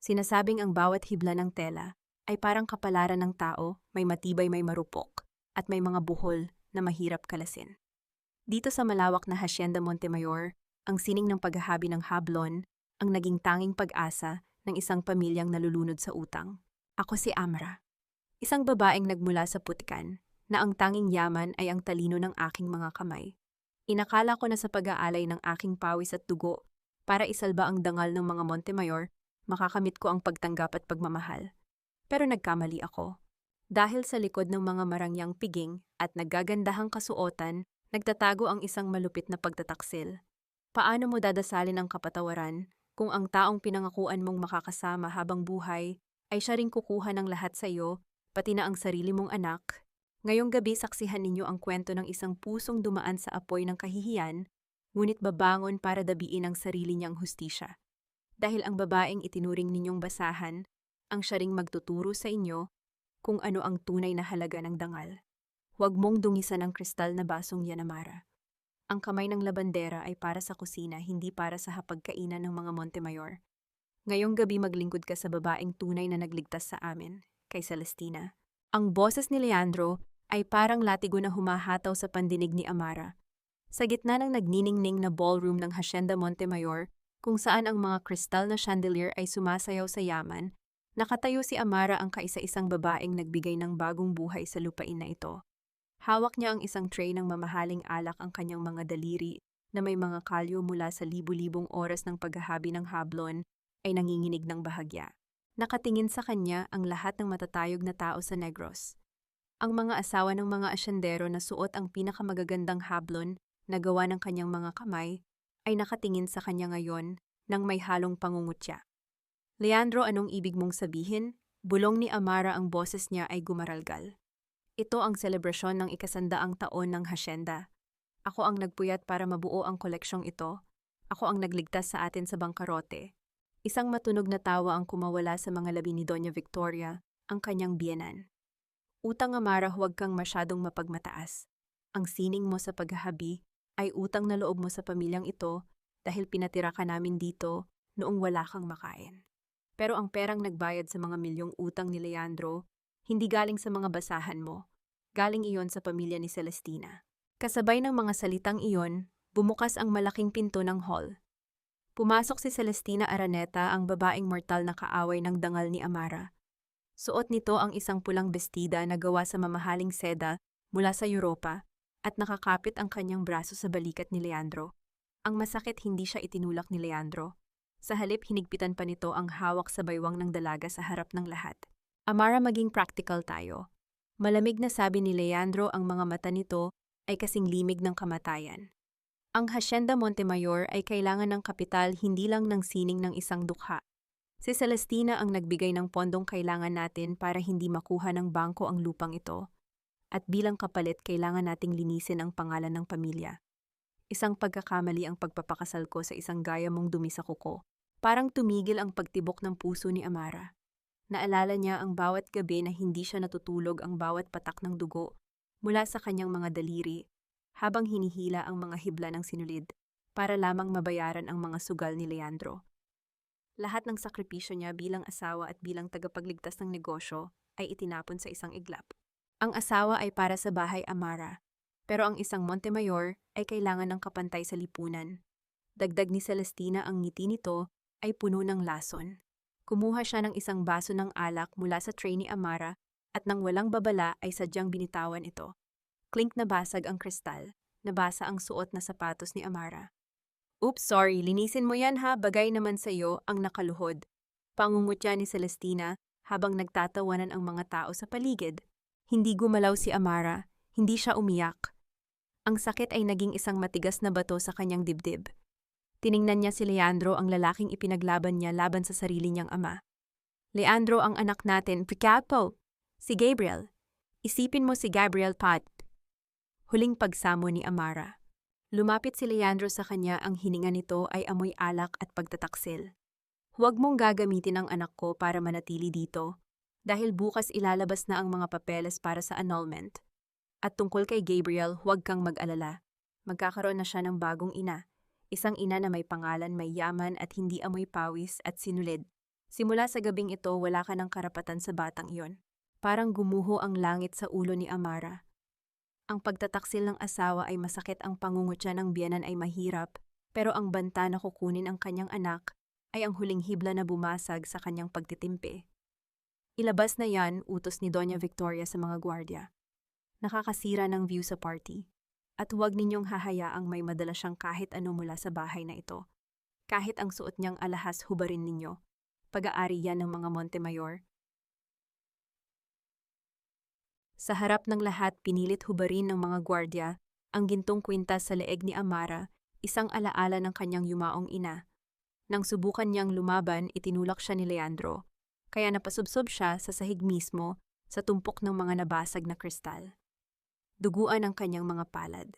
Sinasabing ang bawat hibla ng tela ay parang kapalaran ng tao, may matibay, may marupok, at may mga buhol na mahirap kalasin. Dito sa malawak na Hacienda Montemayor, ang sining ng paghahabi ng hablon ang naging tanging pag-asa ng isang pamilyang nalulunod sa utang. Ako si Amra, isang babaeng nagmula sa putikan na ang tanging yaman ay ang talino ng aking mga kamay. Inakala ko na sa pag-aalay ng aking pawis at dugo para isalba ang dangal ng mga Montemayor, makakamit ko ang pagtanggap at pagmamahal. Pero nagkamali ako. Dahil sa likod ng mga marangyang piging at naggagandahang kasuotan, nagtatago ang isang malupit na pagtataksil. Paano mo dadasalin ang kapatawaran kung ang taong pinangakuan mong makakasama habang buhay ay siya ring kukuha ng lahat sa iyo, pati na ang sarili mong anak? Ngayong gabi saksihan ninyo ang kwento ng isang pusong dumaan sa apoy ng kahihiyan, ngunit babangon para dabiin ang sarili niyang hustisya. Dahil ang babaeng itinuring ninyong basahan, ang siya ring magtuturo sa inyo kung ano ang tunay na halaga ng dangal. Huwag mong dungisan ang kristal na basong yan, Amara. Ang kamay ng labandera ay para sa kusina, hindi para sa hapagkainan ng mga Montemayor. Ngayong gabi maglingkod ka sa babaeng tunay na nagligtas sa amin, kay Celestina. Ang boses ni Leandro ay parang latigo na humahataw sa pandinig ni Amara. Sa gitna ng nagniningning na ballroom ng Hacienda Montemayor, kung saan ang mga kristal na chandelier ay sumasayaw sa yaman, nakatayo si Amara, ang kaisa-isang babaeng nagbigay ng bagong buhay sa lupain na ito. Hawak niya ang isang tray ng mamahaling alak, ang kanyang mga daliri na may mga kalyo mula sa libu-libong oras ng paghahabi ng hablon ay nanginginig ng bahagya. Nakatingin sa kanya ang lahat ng matatayog na tao sa Negros. Ang mga asawa ng mga asyendero na suot ang pinakamagagandang hablon na gawa ng kanyang mga kamay ay nakatingin sa kanya ngayon nang may halong pangungutya. Leandro, anong ibig mong sabihin? Bulong ni Amara, ang boses niya ay gumaralgal. Ito ang selebrasyon ng ikasandaang taon ng hacienda. Ako ang nagpuyat para mabuo ang koleksyong ito. Ako ang nagligtas sa atin sa bangkarote. Isang matunog na tawa ang kumawala sa mga labi ni Doña Victoria, ang kanyang biyenan. Utang, Amara, huwag kang masyadong mapagmataas. Ang sining mo sa paghahabi ay utang na loob mo sa pamilyang ito dahil pinatira ka namin dito noong wala kang makain. Pero ang perang nagbayad sa mga milyong utang ni Leandro, hindi galing sa mga basahan mo, galing iyon sa pamilya ni Celestina. Kasabay ng mga salitang iyon, bumukas ang malaking pinto ng hall. Pumasok si Celestina Araneta, ang babaeng mortal na kaaway ng dangal ni Amara. Suot nito ang isang pulang bestida na gawa sa mamahaling seda mula sa Europa at nakakapit ang kanyang braso sa balikat ni Leandro. Ang masakit, hindi siya itinulak ni Leandro. Sa halip, hinigpitan pa nito ang hawak sa baywang ng dalaga sa harap ng lahat. Amara, maging practical tayo. Malamig na sabi ni Leandro, ang mga mata nito ay kasing limig ng kamatayan. Ang Hacienda Montemayor ay kailangan ng kapital, hindi lang ng sining ng isang dukha. Si Celestina ang nagbigay ng pondong kailangan natin para hindi makuha ng bangko ang lupang ito. At bilang kapalit, kailangan nating linisin ang pangalan ng pamilya. Isang pagkakamali ang pagpapakasal ko sa isang gaya mong dumi sa kuko. Parang tumigil ang pagtibok ng puso ni Amara. Naalala niya ang bawat gabi na hindi siya natutulog, ang bawat patak ng dugo mula sa kanyang mga daliri habang hinihila ang mga hibla ng sinulid para lamang mabayaran ang mga sugal ni Leandro. Lahat ng sakripisyo niya bilang asawa at bilang tagapagligtas ng negosyo ay itinapon sa isang iglap. Ang asawa ay para sa bahay, Amara, pero ang isang Montemayor ay kailangan ng kapantay sa lipunan. Dagdag ni Celestina, ang ngiti nito ay puno ng lason. Kumuha siya ng isang baso ng alak mula sa tray ni Amara at nang walang babala ay sadyang binitawan ito. Klink, na basag ang kristal, nabasa ang suot na sapatos ni Amara. Oops, sorry, linisin mo yan ha, bagay naman sa iyo ang nakaluhod. Pangungutya ni Celestina habang nagtatawanan ang mga tao sa paligid. Hindi gumalaw si Amara, hindi siya umiyak. Ang sakit ay naging isang matigas na bato sa kanyang dibdib. Tiningnan niya si Leandro, ang lalaking ipinaglaban niya laban sa sarili niyang ama. Leandro, ang anak natin, Picapo, si Gabriel. Isipin mo si Gabriel, Pat. Huling pagsamo ni Amara. Lumapit si Leandro sa kanya, ang hininga nito ay amoy alak at pagtataksil. Huwag mong gagamitin ang anak ko para manatili dito, dahil bukas ilalabas na ang mga papeles para sa annulment. At tungkol kay Gabriel, huwag kang mag-alala. Magkakaroon na siya ng bagong ina. Isang ina na may pangalan, may yaman at hindi amoy pawis at sinulid. Simula sa gabing ito, wala ka ng karapatan sa batang iyon. Parang gumuho ang langit sa ulo ni Amara. Ang pagtataksil ng asawa ay masakit, ang pangungutya ng biyenan ay mahirap, pero ang banta na kukunin ang kanyang anak ay ang huling hibla na bumasag sa kanyang pagtitimpi. Ilabas na yan, utos ni Doña Victoria sa mga gwardya. Nakakasira ng view sa party. At huwag ninyong hahayaang may madala siyang kahit ano mula sa bahay na ito. Kahit ang suot niyang alahas, hubarin ninyo. Pag-aari yan ng mga Montemayor. Sa harap ng lahat, pinilit hubarin ng mga gwardya ang gintong kwintas sa leeg ni Amara, isang alaala ng kanyang yumaong ina. Nang subukan niyang lumaban, itinulak siya ni Leandro, kaya napasubsob siya sa sahig mismo sa tumpok ng mga nabasag na kristal. Duguan ang kanyang mga palad.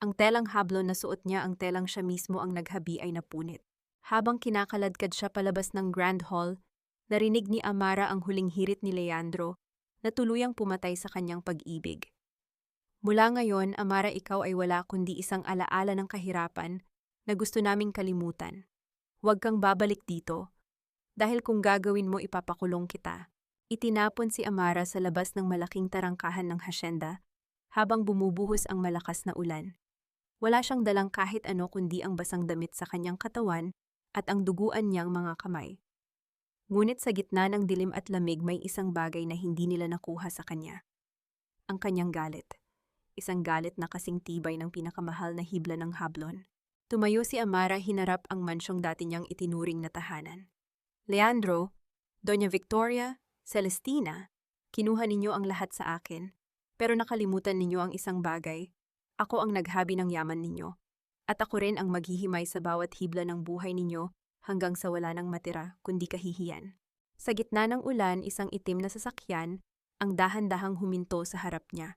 Ang telang hablon na suot niya, ang telang siya mismo ang naghabi, ay napunit. Habang kinakaladkad siya palabas ng Grand Hall, narinig ni Amara ang huling hirit ni Leandro na tuluyang pumatay sa kanyang pag-ibig. Mula ngayon, Amara, ikaw ay wala kundi isang alaala ng kahirapan na gusto naming kalimutan. Huwag kang babalik dito, dahil kung gagawin mo, ipapakulong kita. Itinapon si Amara sa labas ng malaking tarangkahan ng hasyenda habang bumubuhos ang malakas na ulan. Wala siyang dalang kahit ano kundi ang basang damit sa kanyang katawan at ang duguan niyang mga kamay. Ngunit sa gitna ng dilim at lamig, may isang bagay na hindi nila nakuha sa kanya. Ang kanyang galit. Isang galit na kasing tibay ng pinakamahal na hibla ng hablon. Tumayo si Amara, hinarap ang mansyong dati niyang itinuring na tahanan. Leandro, Doña Victoria, Celestina, kinuha ninyo ang lahat sa akin, pero nakalimutan ninyo ang isang bagay. Ako ang naghabi ng yaman ninyo, at ako rin ang maghihimay sa bawat hibla ng buhay ninyo hanggang sa wala nang matira kundi kahihiyan. Sa gitna ng ulan, isang itim na sasakyan ang dahan-dahang huminto sa harap niya.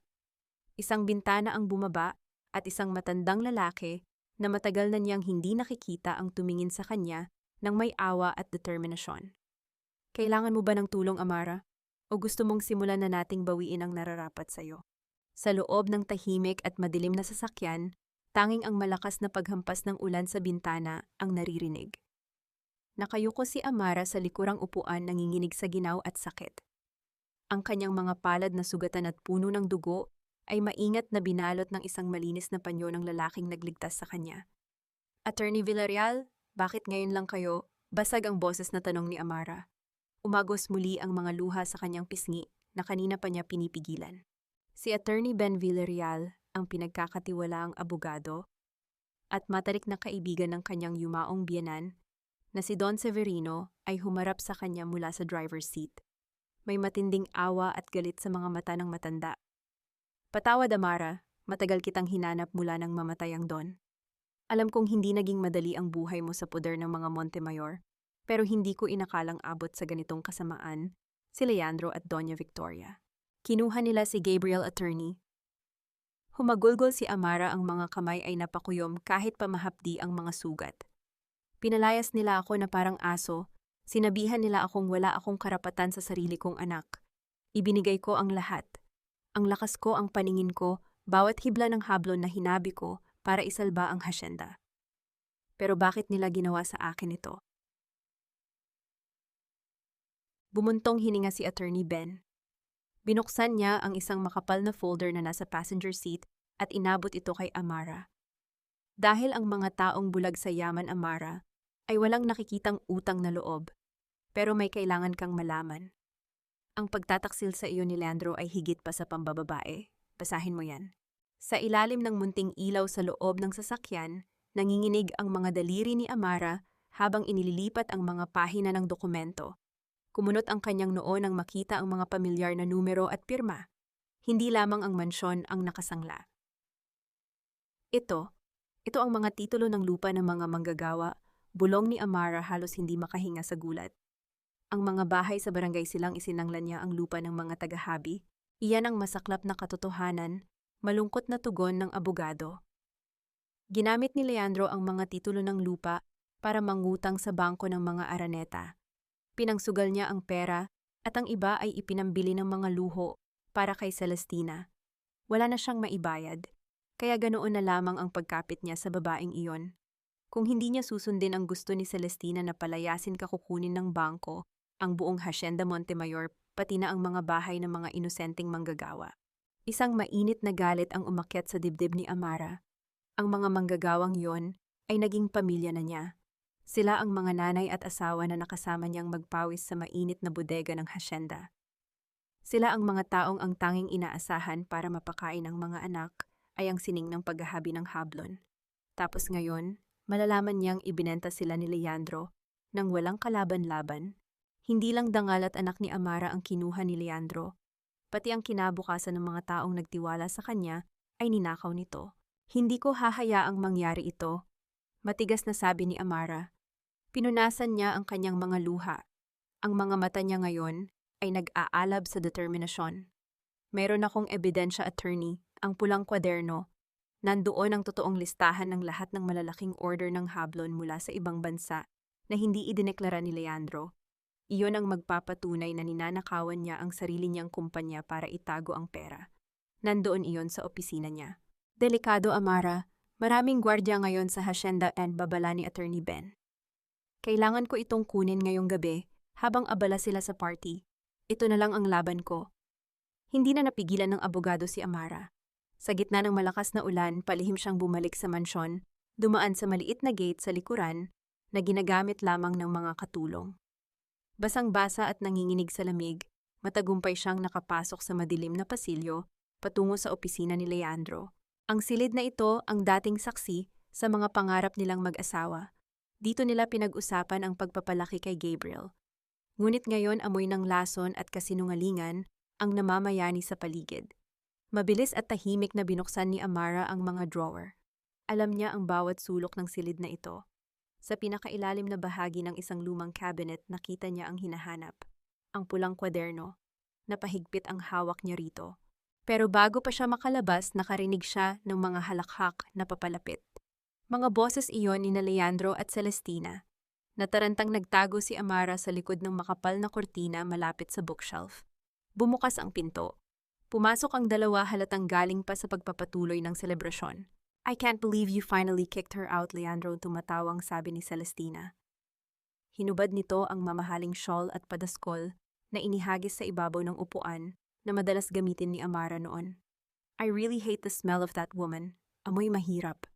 Isang bintana ang bumaba at isang matandang lalaki na matagal na niyang hindi nakikita ang tumingin sa kanya ng may awa at determinasyon. Kailangan mo ba ng tulong, Amara? O gusto mong simulan na nating bawiin ang nararapat sa'yo? Sa loob ng tahimik at madilim na sasakyan, tanging ang malakas na paghampas ng ulan sa bintana ang naririnig. Nakayuko si Amara sa likurang upuan, nanginginig sa ginaw at sakit. Ang kanyang mga palad na sugatan at puno ng dugo ay maingat na binalot ng isang malinis na panyo ng lalaking nagligtas sa kanya. Attorney Villarreal, bakit ngayon lang kayo? Basag ang boses na tanong ni Amara. Umagos muli ang mga luha sa kanyang pisngi na kanina pa niya pinipigilan. Si Attorney Ben Villarreal, ang pinagkakatiwalaang abogado at matarik na kaibigan ng kanyang yumaong biyenan, na si Don Severino, ay humarap sa kanya mula sa driver's seat. May matinding awa at galit sa mga mata ng matanda. Patawad, Amara, matagal kitang hinanap mula nang mamatay ang Don. Alam kong hindi naging madali ang buhay mo sa poder ng mga Montemayor, pero hindi ko inakalang abot sa ganitong kasamaan si Leandro at Doña Victoria. Kinuha nila si Gabriel, attorney. Humagulgol si Amara, ang mga kamay ay napakuyom kahit pamahapdi ang mga sugat. Pinalayas nila ako na parang aso, sinabihan nila akong wala akong karapatan sa sarili kong anak. Ibinigay ko ang lahat. Ang lakas ko, ang paningin ko, bawat hibla ng hablon na hinabi ko para isalba ang hasyenda. Pero bakit nila ginawa sa akin ito? Bumuntong hininga si Attorney Ben. Binuksan niya ang isang makapal na folder na nasa passenger seat at inabot ito kay Amara. Dahil ang mga taong bulag sa yaman, Amara, ay walang nakikitang utang na loob, pero may kailangan kang malaman. Ang pagtataksil sa iyo ni Leandro ay higit pa sa pambababae. Basahin mo yan. Sa ilalim ng munting ilaw sa loob ng sasakyan, nanginginig ang mga daliri ni Amara habang inililipat ang mga pahina ng dokumento. Kumunot ang kanyang noo nang makita ang mga pamilyar na numero at pirma. Hindi lamang ang mansyon ang nakasangla. Ito ang mga titulo ng lupa ng mga manggagawa. Bulong ni Amara, halos hindi makahinga sa gulat. Ang mga bahay sa barangay Silang, isinanglan niya ang lupa ng mga tagahabi. Iyan ang masaklap na katotohanan, malungkot na tugon ng abogado. Ginamit ni Leandro ang mga titulo ng lupa para mangutang sa bangko ng mga Araneta. Pinangsugal niya ang pera at ang iba ay ipinambili ng mga luho para kay Celestina. Wala na siyang maibayad, kaya ganoon na lamang ang pagkapit niya sa babaeng iyon. Kung hindi niya susundin ang gusto ni Celestina na palayasin kakukunin ng bangko ang buong Hacienda Montemayor, pati na ang mga bahay ng mga inosenteng manggagawa. Isang mainit na galit ang umakyat sa dibdib ni Amara. Ang mga manggagawang yon ay naging pamilya na niya. Sila ang mga nanay at asawa na nakasama niyang magpawis sa mainit na bodega ng hasyenda. Sila ang mga taong ang tanging inaasahan para mapakain ang mga anak ay ang sining ng paghahabi ng hablon. Tapos ngayon, malalaman niyang ibinenta sila ni Leandro nang walang kalaban-laban. Hindi lang dangal at anak ni Amara ang kinuha ni Leandro, pati ang kinabukasan ng mga taong nagtiwala sa kanya ay ninakaw nito. Hindi ko hahayaang mangyari ito, matigas na sabi ni Amara. Pinunasan niya ang kanyang mga luha. Ang mga mata niya ngayon ay nag-aalab sa determinasyon. Meron akong ebidensya, attorney, ang pulang kwaderno. Nandoon ang totoong listahan ng lahat ng malalaking order ng hablon mula sa ibang bansa na hindi idineklara ni Leandro. Iyon ang magpapatunay na ninanakawan niya ang sarili niyang kumpanya para itago ang pera. Nandoon iyon sa opisina niya. Delikado, Amara. Maraming gwardya ngayon sa hacienda and babala ni Attorney Ben. Kailangan ko itong kunin ngayong gabi habang abala sila sa party. Ito na lang ang laban ko. Hindi na napigilan ng abogado si Amara. Sa gitna ng malakas na ulan, palihim siyang bumalik sa mansyon, dumaan sa maliit na gate sa likuran na ginagamit lamang ng mga katulong. Basang-basa at nanginginig sa lamig, matagumpay siyang nakapasok sa madilim na pasilyo patungo sa opisina ni Leandro. Ang silid na ito ang dating saksi sa mga pangarap nilang mag-asawa. Dito nila pinag-usapan ang pagpapalaki kay Gabriel. Ngunit ngayon amoy ng lason at kasinungalingan ang namamayani sa paligid. Mabilis at tahimik na binuksan ni Amara ang mga drawer. Alam niya ang bawat sulok ng silid na ito. Sa pinakailalim na bahagi ng isang lumang cabinet nakita niya ang hinahanap, ang pulang kwaderno. Napahigpit ang hawak niya rito. Pero bago pa siya makalabas, nakarinig siya ng mga halakhak na papalapit. Mga boses iyon ni Leandro at Celestina. Natarantang nagtago si Amara sa likod ng makapal na kortina malapit sa bookshelf. Bumukas ang pinto. Pumasok ang dalawa halatang galing pa sa pagpapatuloy ng selebrasyon. I can't believe you finally kicked her out, Leandro, tumatawang sabi ni Celestina. Hinubad nito ang mamahaling shawl at padaskol na inihagis sa ibabaw ng upuan na madalas gamitin ni Amara noon. I really hate the smell of that woman. Amoy mahirap.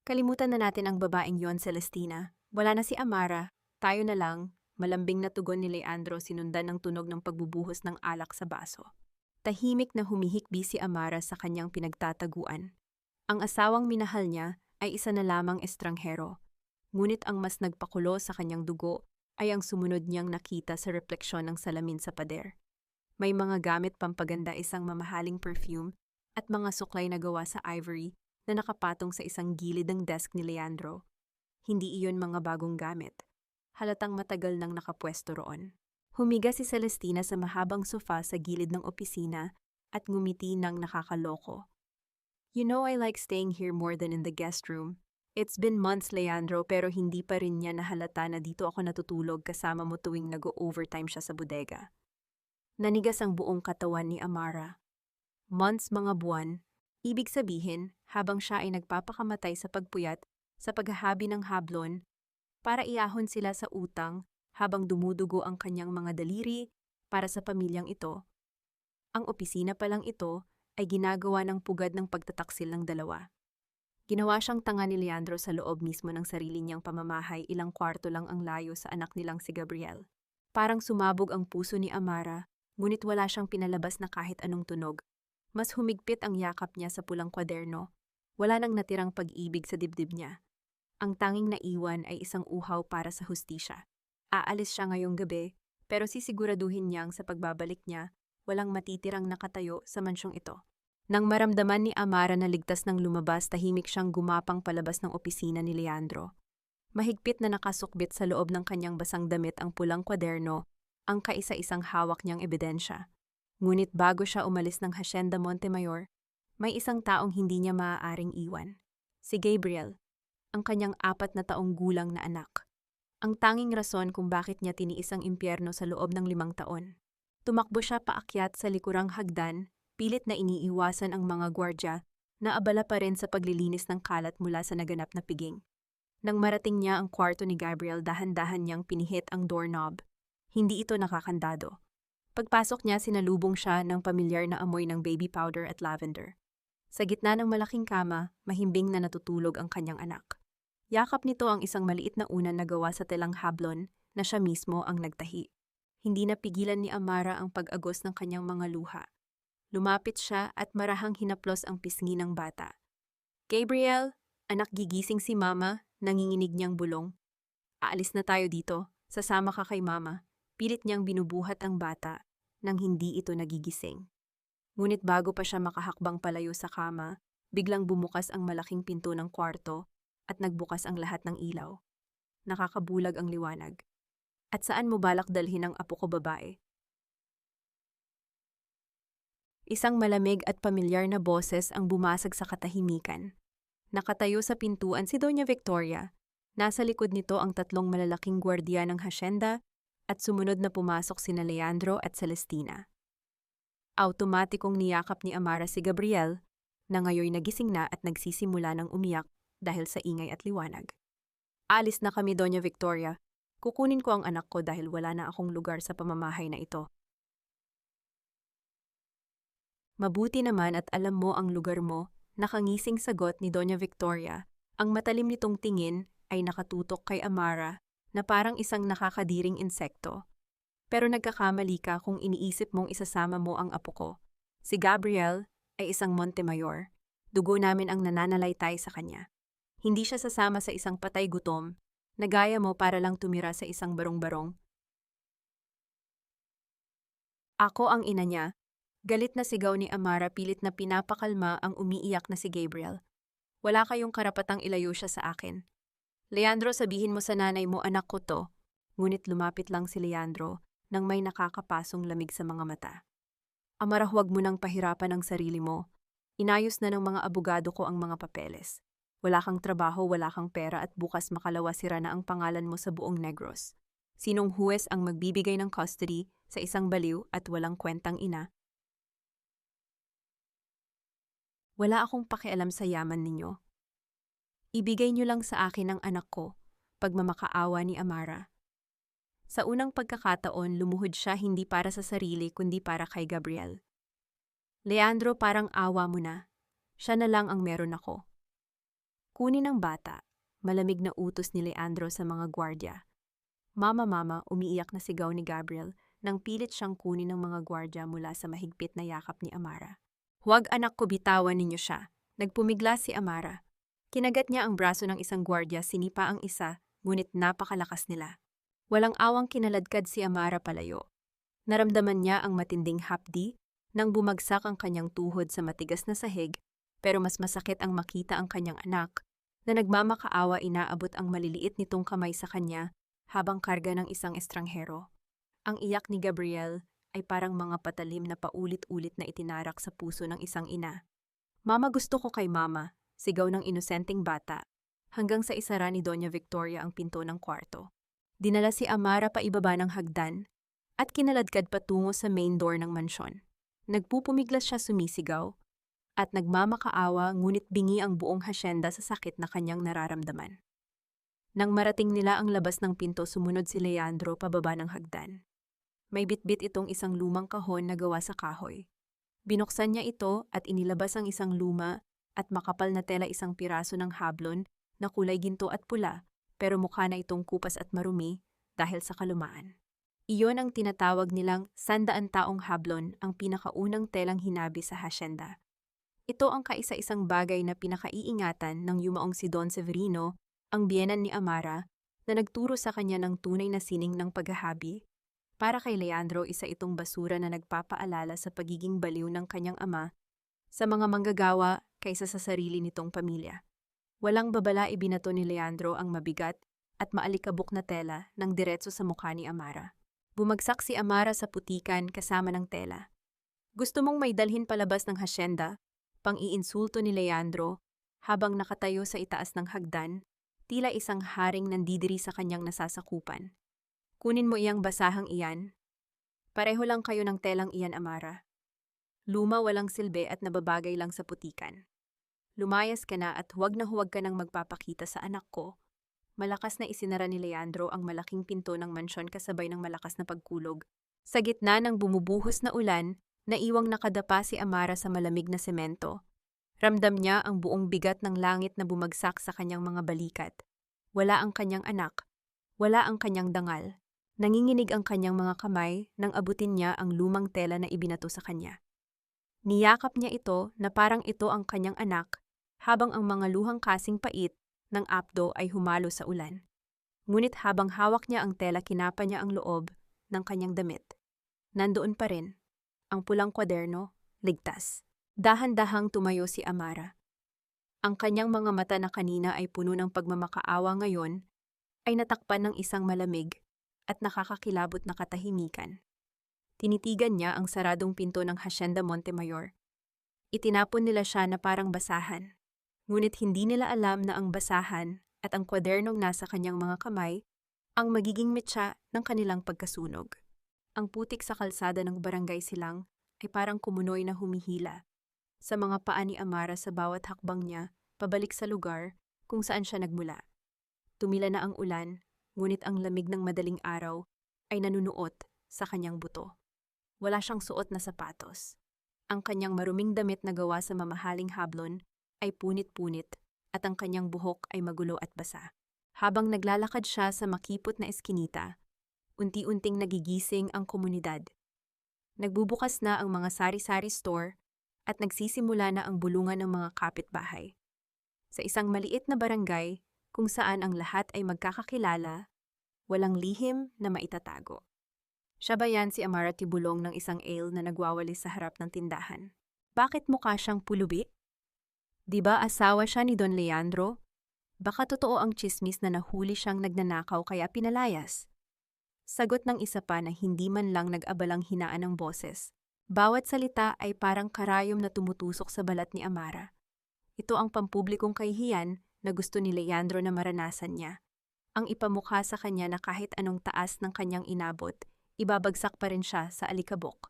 Kalimutan na natin ang babaeng yon, Celestina. Wala na si Amara. Tayo na lang. Malambing na tugon ni Leandro sinundan ng tunog ng pagbubuhos ng alak sa baso. Tahimik na humihikbi si Amara sa kanyang pinagtataguan. Ang asawang minahal niya ay isa na lamang estranghero. Ngunit ang mas nagpakulo sa kanyang dugo ay ang sumunod niyang nakita sa refleksyon ng salamin sa pader. May mga gamit pampaganda, isang mamahaling perfume at mga suklay na gawa sa ivory na nakapatong sa isang gilid ng desk ni Leandro. Hindi iyon mga bagong gamit. Halatang matagal nang nakapwesto roon. Humiga si Celestina sa mahabang sofa sa gilid ng opisina at ngumiti ng nakakaloko. You know I like staying here more than in the guest room. It's been months, Leandro, pero hindi pa rin niya nahalata na dito ako natutulog kasama mo tuwing nag-overtime siya sa bodega. Nanigas ang buong katawan ni Amara. Months, mga buwan, ibig sabihin habang siya ay nagpapakamatay sa pagpuyat sa paghahabi ng hablon para iahon sila sa utang habang dumudugo ang kanyang mga daliri para sa pamilyang ito. Ang opisina pa lang ito ay ginagawa ng pugad ng pagtataksil ng dalawa. Ginawa siyang tanga ni Leandro sa loob mismo ng sarili niyang pamamahay, ilang kwarto lang ang layo sa anak nilang si Gabriel. Parang sumabog ang puso ni Amara, ngunit wala siyang pinalabas na kahit anong tunog. Mas humigpit ang yakap niya sa pulang kwaderno. Wala nang natirang pag-ibig sa dibdib niya. Ang tanging naiwan ay isang uhaw para sa hustisya. Aalis siya ngayong gabi, pero sisiguraduhin niyang sa pagbabalik niya, walang matitirang nakatayo sa mansyong ito. Nang maramdaman ni Amara na ligtas ng lumabas, tahimik siyang gumapang palabas ng opisina ni Leandro. Mahigpit na nakasukbit sa loob ng kanyang basang damit ang pulang kwaderno, ang kaisa-isang hawak niyang ebidensya. Ngunit bago siya umalis ng Hacienda Montemayor, may isang taong hindi niya maaaring iwan. Si Gabriel, ang kanyang 4 na taong gulang na anak. Ang tanging rason kung bakit niya tiniis ang impyerno sa loob ng 5 taon. Tumakbo siya paakyat sa likurang hagdan, pilit na iniiwasan ang mga gwardya na abala pa rin sa paglilinis ng kalat mula sa naganap na piging. Nang marating niya ang kwarto ni Gabriel, dahan-dahan niyang pinihit ang doorknob. Hindi ito nakakandado. Pagpasok niya, sinalubong siya ng pamilyar na amoy ng baby powder at lavender. Sa gitna ng malaking kama, mahimbing na natutulog ang kanyang anak. Yakap nito ang isang maliit na unan na gawa sa telang hablon na siya mismo ang nagtahi. Hindi napigilan ni Amara ang pag-agos ng kanyang mga luha. Lumapit siya at marahang hinaplos ang pisngi ng bata. "Gabriel, anak, gigising si Mama," nanginginig niyang bulong. "Aalis na tayo dito, sasama ka kay Mama." Pilit niyang binubuhat ang bata nang hindi ito nagigising. Ngunit bago pa siya makahakbang palayo sa kama, biglang bumukas ang malaking pinto ng kwarto at nagbukas ang lahat ng ilaw. Nakakabulag ang liwanag. "At saan mo balak dalhin ang apo ko, babae?" Isang malamig at pamilyar na boses ang bumasag sa katahimikan. Nakatayo sa pintuan si Doña Victoria. Nasa likod nito ang 3 malalaking gwardiya ng hasyenda at sumunod na pumasok sina Leandro at Celestina. Automatikong niyakap ni Amara si Gabriel, na ngayoy nagising na at nagsisimula ng umiyak dahil sa ingay at liwanag. "Alis na kami, Doña Victoria. Kukunin ko ang anak ko dahil wala na akong lugar sa pamamahay na ito." "Mabuti naman at alam mo ang lugar mo," nakangising sagot ni Doña Victoria. Ang matalim nitong tingin ay nakatutok kay Amara na parang isang nakakadiring insekto. "Pero nagkakamali ka kung iniisip mong isasama mo ang apo ko. Si Gabriel ay isang Montemayor. Dugo namin ang nananalaytay sa kanya. Hindi siya sasama sa isang patay gutom na gaya mo para lang tumira sa isang barong-barong." "Ako ang ina niya." Galit na sigaw ni Amara, pilit na pinapakalma ang umiiyak na si Gabriel. "Wala kayong karapatang ilayo siya sa akin. Leandro, sabihin mo sa nanay mo, anak ko to." Ngunit lumapit lang si Leandro nang may nakakapasong lamig sa mga mata. "Amara, huwag mo nang pahirapan ang sarili mo. Inayos na ng mga abogado ko ang mga papeles. Wala kang trabaho, wala kang pera at bukas makalawa sira na ang pangalan mo sa buong Negros. Sinong huwes ang magbibigay ng custody sa isang baliw at walang kwentang ina?" "Wala akong pakialam sa yaman ninyo. Ibigay niyo lang sa akin ang anak ko," pagmamakaawa ni Amara. Sa unang pagkakataon, lumuhod siya hindi para sa sarili kundi para kay Gabriel. "Leandro, parang awa mo na. Siya na lang ang meron ako." "Kunin ang bata," malamig na utos ni Leandro sa mga gwardya. "Mama, mama," umiiyak na sigaw ni Gabriel nang pilit siyang kunin ng mga gwardya mula sa mahigpit na yakap ni Amara. "Huwag, anak ko, bitawan ninyo siya." Nagpumigla si Amara. Kinagat niya ang braso ng isang gwardya, sinipa ang isa, ngunit napakalakas nila. Walang awang kinaladkad si Amara palayo. Naramdaman niya ang matinding hapdi nang bumagsak ang kanyang tuhod sa matigas na sahig, pero mas masakit ang makita ang kanyang anak na nagmamakaawa inaabot ang maliliit nitong kamay sa kanya habang karga ng isang estranghero. Ang iyak ni Gabriel ay parang mga patalim na paulit-ulit na itinarak sa puso ng isang ina. "Mama, gusto ko kay Mama," sigaw ng inosenteng bata, hanggang sa isara ni Doña Victoria ang pinto ng kwarto. Dinala si Amara pa ibaba ng hagdan at kinaladkad patungo sa main door ng mansyon. Nagpupumiglas siya, sumisigaw at nagmamakaawa, ngunit bingi ang buong hasyenda sa sakit na kanyang nararamdaman. Nang marating nila ang labas ng pinto, sumunod si Leandro pababa ng hagdan. May bitbit itong isang lumang kahon na gawa sa kahoy. Binuksan niya ito at inilabas ang isang luma at makapal na tela, isang piraso ng hablon na kulay ginto at pula, pero mukha na itong kupas at marumi dahil sa kalumaan. Iyon ang tinatawag nilang 100 taong hablon, ang pinakaunang telang hinabi sa hasyenda. Ito ang kaisa-isang bagay na pinakaiingatan ng yumaong si Don Severino, ang biyenan ni Amara, na nagturo sa kanya ng tunay na sining ng paghahabi. Para kay Leandro, isa itong basura na nagpapaalala sa pagiging baliw ng kanyang ama sa mga manggagawa kaysa sa sarili nitong pamilya. Walang babala, ibinato ni Leandro ang mabigat at maalikabok na tela ng diretso sa mukha ni Amara. Bumagsak si Amara sa putikan kasama ng tela. "Gusto mong may dalhin palabas ng hasyenda?" Pang-iinsulto ni Leandro habang nakatayo sa itaas ng hagdan, tila isang haring nandidiri sa kanyang nasasakupan. "Kunin mo iyang basahang iyan. Pareho lang kayo ng telang iyan, Amara. Luma, walang silbi at nababagay lang sa putikan. Lumayas ka na at huwag ka nang magpapakita sa anak ko." Malakas na isinara ni Leandro ang malaking pinto ng mansyon kasabay ng malakas na pagkulog. Sa gitna ng bumubuhos na ulan, naiwang nakadapa si Amara sa malamig na semento. Ramdam niya ang buong bigat ng langit na bumagsak sa kanyang mga balikat. Wala ang kanyang anak. Wala ang kanyang dangal. Nanginginig ang kanyang mga kamay nang abutin niya ang lumang tela na ibinato sa kanya. Niyakap niya ito na parang ito ang kanyang anak, habang ang mga luhang kasing pait ng apdo ay humalo sa ulan. Ngunit habang hawak niya ang tela, kinapa niya ang loob ng kanyang damit. Nandoon pa rin ang pulang kwaderno, ligtas. Dahan-dahang tumayo si Amara. Ang kanyang mga mata na kanina ay puno ng pagmamakaawa ngayon ay natakpan ng isang malamig at nakakakilabot na katahimikan. Tinitigan niya ang saradong pinto ng Hacienda Montemayor. Itinapon nila siya na parang basahan. Ngunit hindi nila alam na ang basahan at ang kwadernong nasa kanyang mga kamay ang magiging metsa ng kanilang pagkasunog. Ang putik sa kalsada ng barangay Silang ay parang kumunoy na humihila sa mga paa ni Amara sa bawat hakbang niya pabalik sa lugar kung saan siya nagmula. Tumila na ang ulan, ngunit ang lamig ng madaling araw ay nanunuot sa kanyang buto. Wala siyang suot na sapatos. Ang kanyang maruming damit na gawa sa mamahaling hablon ay punit-punit at ang kanyang buhok ay magulo at basa. Habang naglalakad siya sa makipot na eskinita, unti-unting nagigising ang komunidad. Nagbubukas na ang mga sari-sari store at nagsisimula na ang bulungan ng mga kapitbahay. Sa isang maliit na barangay kung saan ang lahat ay magkakakilala, walang lihim na maitatago. Siya ba yan si Amara Tibulong ng isang ale na nagwawalis sa harap ng tindahan? Bakit mukha siyang pulubi? Di ba asawa siya ni Don Leandro? Baka totoo ang tsismis na nahuli siyang nagnanakaw kaya pinalayas. Sagot ng isa pa na hindi man lang nag-abalang hinaan ng boses. Bawat salita ay parang karayom na tumutusok sa balat ni Amara. Ito ang pampublikong kahihiyan na gusto ni Leandro na maranasan niya. Ang ipamukha sa kanya na kahit anong taas ng kanyang inabot, ibabagsak pa rin siya sa alikabok.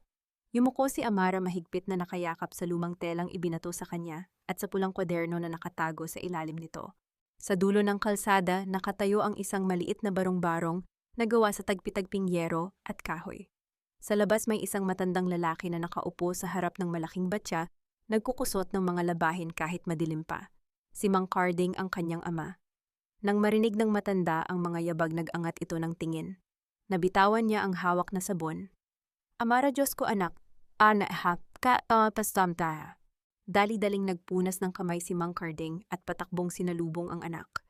Yumuko si Amara mahigpit na nakayakap sa lumang telang ibinato sa kanya at sa pulang kwaderno na nakatago sa ilalim nito. Sa dulo ng kalsada, nakatayo ang isang maliit na barong-barong na gawa sa tagpi-tagping yero at kahoy. Sa labas may isang matandang lalaki na nakaupo sa harap ng malaking batya, nagkukusot ng mga labahin kahit madilim pa. Si Mang Carding ang kanyang ama. Nang marinig ng matanda ang mga yabag, nag-angat ito ng tingin. Nabitawan niya ang hawak na sabon. Amara, Diyos ko anak, anahap ka pastamta. Dali-daling nagpunas ng kamay si Mang Carding at patakbong sinalubong ang anak.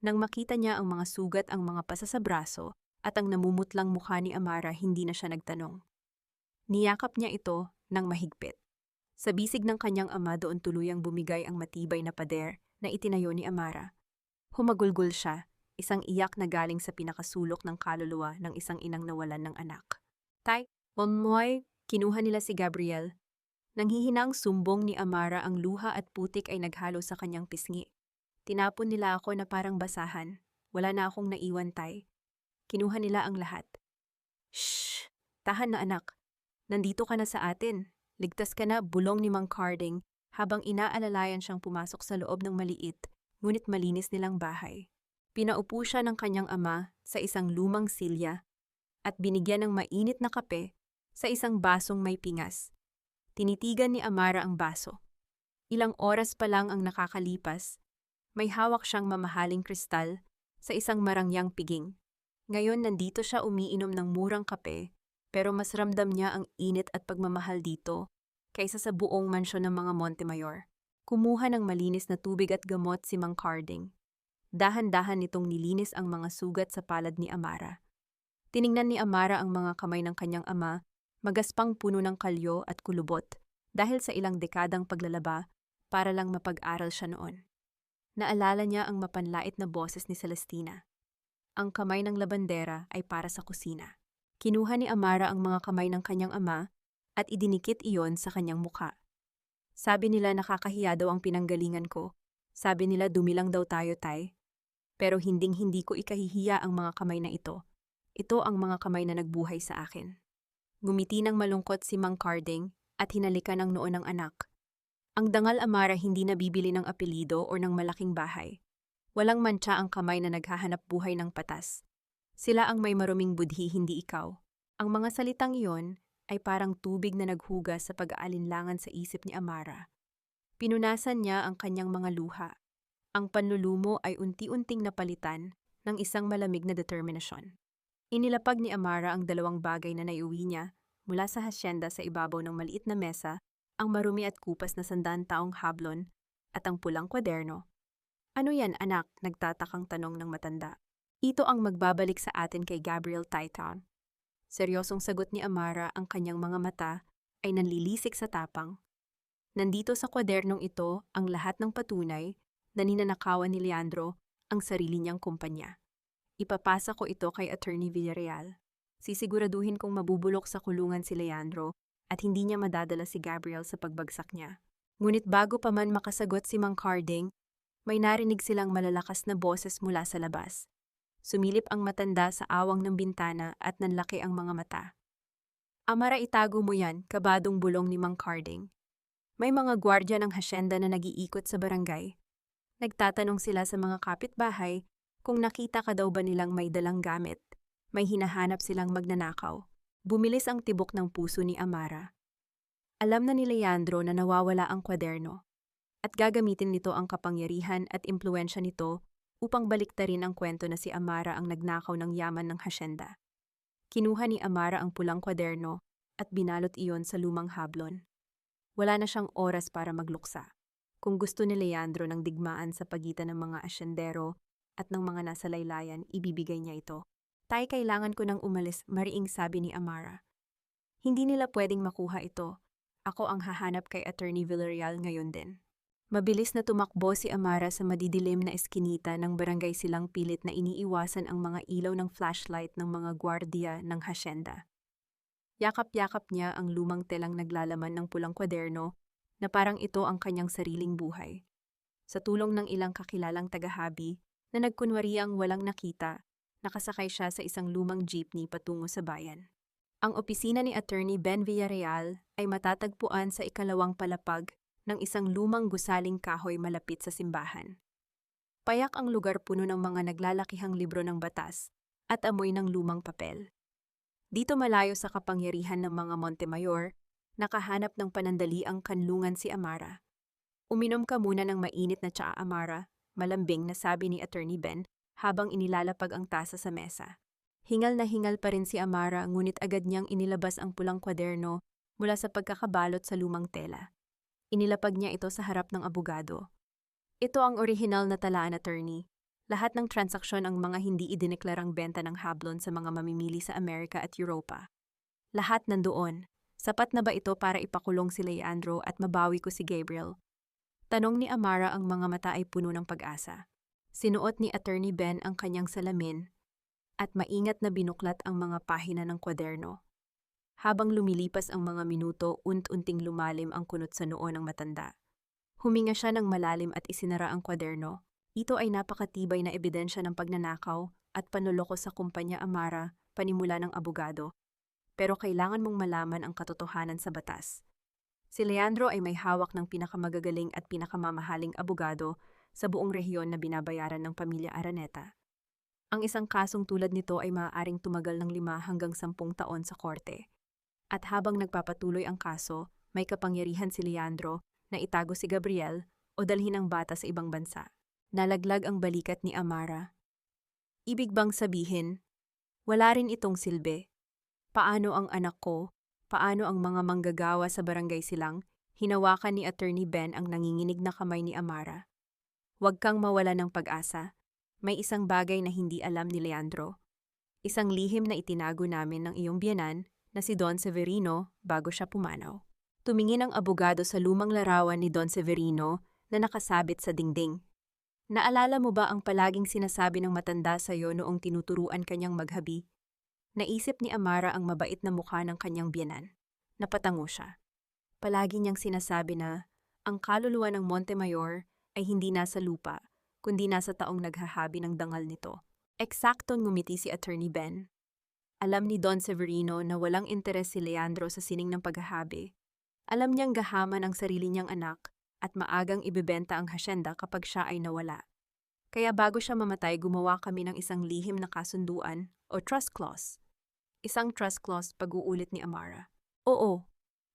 Nang makita niya ang mga sugat, ang mga pasa sa braso, at ang namumutlang mukha ni Amara, hindi na siya nagtanong. Niyakap niya ito ng mahigpit. Sa bisig ng kanyang ama, doon tuluyang bumigay ang matibay na pader na itinayo ni Amara. Humagulgol siya, isang iyak na galing sa pinakasulok ng kaluluwa ng isang inang nawalan ng anak. Tay, Momoy, kinuha nila si Gabriel. Nanghihinang sumbong ni Amara, ang luha at putik ay naghalo sa kanyang pisngi. Tinapon nila ako na parang basahan. Wala na akong naiwan, tay. Kinuha nila ang lahat. Shh! Tahan na anak. Nandito ka na sa atin. Ligtas ka na, bulong ni Mang Carding habang inaalalayan siyang pumasok sa loob ng maliit, ngunit malinis nilang bahay. Pinaupo siya ng kanyang ama sa isang lumang silya at binigyan ng mainit na kape sa isang basong may pingas. Tinitigan ni Amara ang baso. Ilang oras pa lang ang nakakalipas, may hawak siyang mamahaling kristal sa isang marangyang piging. Ngayon nandito siya umiinom ng murang kape, pero mas ramdam niya ang init at pagmamahal dito kaysa sa buong mansyon ng mga Montemayor. Kumuha ng malinis na tubig at gamot si Mang Carding. Dahan-dahan nitong nilinis ang mga sugat sa palad ni Amara. Tiningnan ni Amara ang mga kamay ng kanyang ama, magaspang puno ng kalyo at kulubot dahil sa ilang dekadang paglalaba para lang mapag-aral siya noon. Naalala niya ang mapanlait na boses ni Celestina. Ang kamay ng labandera ay para sa kusina. Kinuha ni Amara ang mga kamay ng kanyang ama at idinikit iyon sa kanyang mukha. Sabi nila nakakahiya daw ang pinanggalingan ko. Sabi nila dumilang daw tayo, tay. Pero hinding-hindi ko ikahihiya ang mga kamay na ito. Ito ang mga kamay na nagbuhay sa akin. Ngumiti ng malungkot si Mang Carding at hinalikan ang noo ng anak. Ang dangal, Amara, hindi nabibili ng apelido o ng malaking bahay. Walang mantsa ang kamay na naghahanap buhay ng patas. Sila ang may maruming budhi, hindi ikaw. Ang mga salitang iyon ay parang tubig na naghugas sa pag-aalinlangan sa isip ni Amara. Pinunasan niya ang kanyang mga luha. Ang panlulumo ay unti-unting napalitan ng isang malamig na determinasyon. Inilapag ni Amara ang dalawang bagay na naiuwi niya mula sa hasyenda sa ibabaw ng maliit na mesa, ang marumi at kupas na 100 taong hablon at ang pulang kwaderno. Ano yan, anak? Nagtatakang tanong ng matanda. Ito ang magbabalik sa atin kay Gabriel Titan. Seryosong sagot ni Amara, ang kanyang mga mata ay nanlilisik sa tapang. Nandito sa kwadernong ito ang lahat ng patunay na ninanakawan ni Leandro ang sarili niyang kumpanya. Ipapasa ko ito kay Attorney Villarreal. Sisiguraduhin kong mabubulok sa kulungan si Leandro at hindi niya madadala si Gabriel sa pagbagsak niya. Ngunit bago pa man makasagot si Mang Carding, may narinig silang malalakas na boses mula sa labas. Sumilip ang matanda sa awang ng bintana at nanlaki ang mga mata. Amara, itago mo yan, kabadong bulong ni Mang Carding. May mga gwardya ng hasyenda na nag-iikot sa barangay. Nagtatanong sila sa mga kapitbahay kung nakita ka daw ba nilang may dalang gamit. May hinahanap silang magnanakaw. Bumilis ang tibok ng puso ni Amara. Alam na ni Leandro na nawawala ang kwaderno at gagamitin nito ang kapangyarihan at impluwensya nito upang baliktarin ang kwento na si Amara ang nagnakaw ng yaman ng hasyenda. Kinuha ni Amara ang pulang kwaderno at binalot iyon sa lumang hablon. Wala na siyang oras para magluksa. Kung gusto ni Leandro ng digmaan sa pagitan ng mga asyendero at ng mga nasa laylayan, ibibigay niya ito. Tay, kailangan ko nang umalis, mariing sabi ni Amara. Hindi nila pwedeng makuha ito. Ako ang hahanap kay Attorney Villarreal ngayon din. Mabilis na tumakbo si Amara sa madidilim na eskinita ng barangay, silang pilit na iniiwasan ang mga ilaw ng flashlight ng mga gwardiya ng hasyenda. Yakap-yakap niya ang lumang telang naglalaman ng pulang kwaderno na parang ito ang kanyang sariling buhay. Sa tulong ng ilang kakilalang tagahabi na nagkunwariang walang nakita, nakasakay siya sa isang lumang jeepney patungo sa bayan. Ang opisina ni Attorney Ben Villarreal ay matatagpuan sa ikalawang palapag ng isang lumang gusaling kahoy malapit sa simbahan. Payak ang lugar, puno ng mga naglalakihang libro ng batas at amoy ng lumang papel. Dito, malayo sa kapangyarihan ng mga Montemayor, nakahanap ng panandaliang kanlungan si Amara. Uminom ka muna ng mainit na tsaa, Amara, malambing na sabi ni Attorney Ben habang inilalapag ang tasa sa mesa. Hingal na hingal pa rin si Amara, ngunit agad niyang inilabas ang pulang kwaderno mula sa pagkakabalot sa lumang tela. Inilapag niya ito sa harap ng abogado. Ito ang orihinal na talaan, attorney. Lahat ng transaksyon ang mga hindi idineklarang benta ng hablon sa mga mamimili sa Amerika at Europa. Lahat nandoon. Sapat na ba ito para ipakulong si Leandro at mabawi ko si Gabriel? Tanong ni Amara, ang mga mata ay puno ng pag-asa. Sinuot ni Attorney Ben ang kanyang salamin at maingat na binuklat ang mga pahina ng kwaderno. Habang lumilipas ang mga minuto, unti-unting lumalim ang kunot sa noo ng matanda. Huminga siya ng malalim at isinara ang kwaderno. Ito ay napakatibay na ebidensya ng pagnanakaw at panloloko sa kumpanya, Amara, panimula ng abogado. Pero kailangan mong malaman ang katotohanan sa batas. Si Leandro ay may hawak ng pinakamagagaling at pinakamamahaling abogado sa buong rehiyon na binabayaran ng pamilya Araneta. Ang isang kasong tulad nito ay maaaring tumagal ng 5 hanggang 10 taon sa korte. At habang nagpapatuloy ang kaso, may kapangyarihan si Leandro na itago si Gabriel o dalhin ang bata sa ibang bansa. Nalaglag ang balikat ni Amara. Ibig bang sabihin, wala rin itong silbi? Paano ang anak ko? Paano ang mga manggagawa sa barangay silang? Hinawakan ni Attorney Ben ang nanginginig na kamay ni Amara. Huwag kang mawala ng pag-asa. May isang bagay na hindi alam ni Leandro. Isang lihim na itinago namin ng iyong biyenan na si Don Severino bago siya pumanaw. Tumingin ang abogado sa lumang larawan ni Don Severino na nakasabit sa dingding. Naalala mo ba ang palaging sinasabi ng matanda sa iyo noong tinuturuan kanyang maghabi? Naisip ni Amara ang mabait na mukha ng kanyang biyenan. Napatango siya. Palagi niyang sinasabi na ang kaluluwa ng Montemayor ay hindi nasa lupa, kundi nasa taong naghahabi ng dangal nito. Eksaktong ngumiti si Attorney Ben. Alam ni Don Severino na walang interes si Leandro sa sining ng paghahabi. Alam niyang gahaman ang sarili niyang anak at maagang ibebenta ang hasyenda kapag siya ay nawala. Kaya bago siya mamatay, gumawa kami ng isang lihim na kasunduan o trust clause. Isang trust clause, pag-uulit ni Amara. Oo,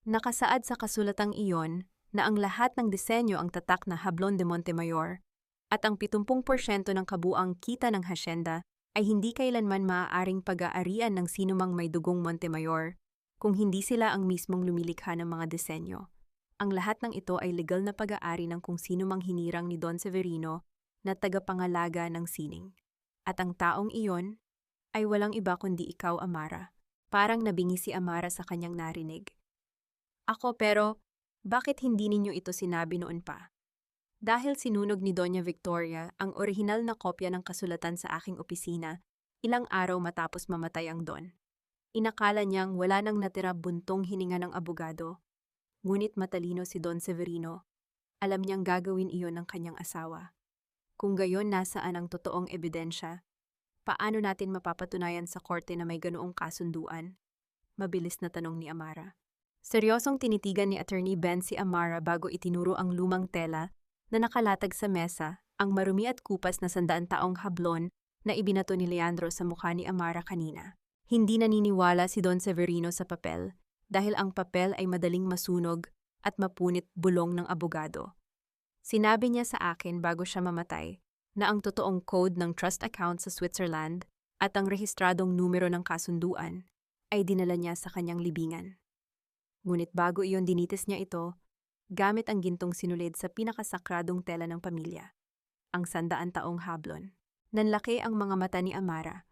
nakasaad sa kasulatang iyon na ang lahat ng disenyo ang tatak na Hablon de Montemayor at ang 70% ng kabuang kita ng hasyenda ay hindi kailanman maaaring pag-aarian ng sinumang may dugong Montemayor kung hindi sila ang mismong lumilikha ng mga disenyo. Ang lahat ng ito ay legal na pag-aari ng kung sino mang hinirang ni Don Severino na tagapangalaga ng sining. At ang taong iyon ay walang iba kundi ikaw, Amara. Parang nabingi si Amara sa kanyang narinig. Ako, pero bakit hindi ninyo ito sinabi noon pa? Dahil sinunog ni Doña Victoria ang orihinal na kopya ng kasulatan sa aking opisina ilang araw matapos mamatay ang Don. Inakala niyang wala nang natira buntong hininga ng abogado. Ngunit matalino si Don Severino. Alam niyang gagawin iyon ng kanyang asawa. Kung gayon, nasaan ang totoong ebidensya? Paano natin mapapatunayan sa korte na may ganoong kasunduan? Mabilis na tanong ni Amara. Seryosong tinitigan ni Attorney Ben si Amara bago itinuro ang lumang tela na nakalatag sa mesa, ang marumi at kupas na 100 taong hablon na ibinato ni Leandro sa mukha ni Amara kanina. Hindi naniniwala si Don Severino sa papel dahil ang papel ay madaling masunog at mapunit bulong ng abogado. Sinabi niya sa akin bago siya mamatay na ang totoong code ng trust account sa Switzerland at ang rehistradong numero ng kasunduan ay dinala niya sa kanyang libingan. Ngunit bago iyon dinitis niya ito, gamit ang gintong sinulid sa pinakasakradong tela ng pamilya, ang 100 taong hablon. Nanlaki ang mga mata ni Amara.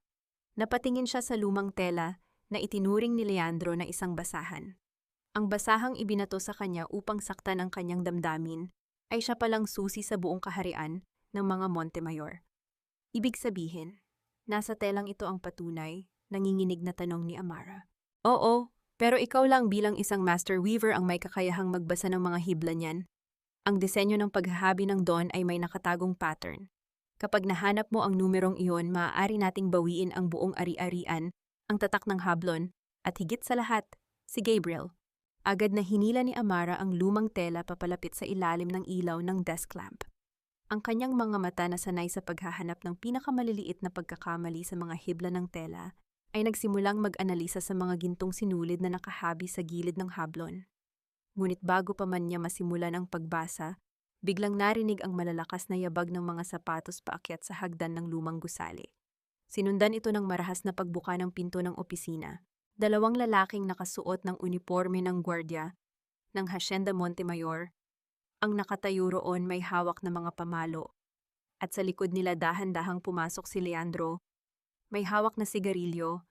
Napatingin siya sa lumang tela na itinuring ni Leandro na isang basahan. Ang basahang ibinato sa kanya upang saktan ang kanyang damdamin ay siya palang susi sa buong kaharian ng mga Montemayor. Ibig sabihin, nasa telang ito ang patunay, nanginginig na tanong ni Amara. Oo, pero ikaw lang bilang isang master weaver ang may kakayahang magbasa ng mga hibla niyan. Ang disenyo ng paghahabi ng Don ay may nakatagong pattern. Kapag nahanap mo ang numerong iyon, maaari nating bawiin ang buong ari-arian, ang tatak ng hablon, at higit sa lahat, si Gabriel. Agad na hinila ni Amara ang lumang tela papalapit sa ilalim ng ilaw ng desk lamp. Ang kanyang mga mata na sanay sa paghahanap ng pinakamaliliit na pagkakamali sa mga hibla ng tela ay nagsimulang mag-analisa sa mga gintong sinulid na nakahabi sa gilid ng hablon. Ngunit bago pa man niya masimulan ang pagbasa, biglang narinig ang malalakas na yabag ng mga sapatos paakyat sa hagdan ng lumang gusali. Sinundan ito ng marahas na pagbuka ng pinto ng opisina. 2 lalaking nakasuot ng uniforme ng gwardya ng Hacienda Montemayor ang nakatayo roon, may hawak na mga pamalo. At sa likod nila dahan-dahang pumasok si Leandro, may hawak na sigarilyo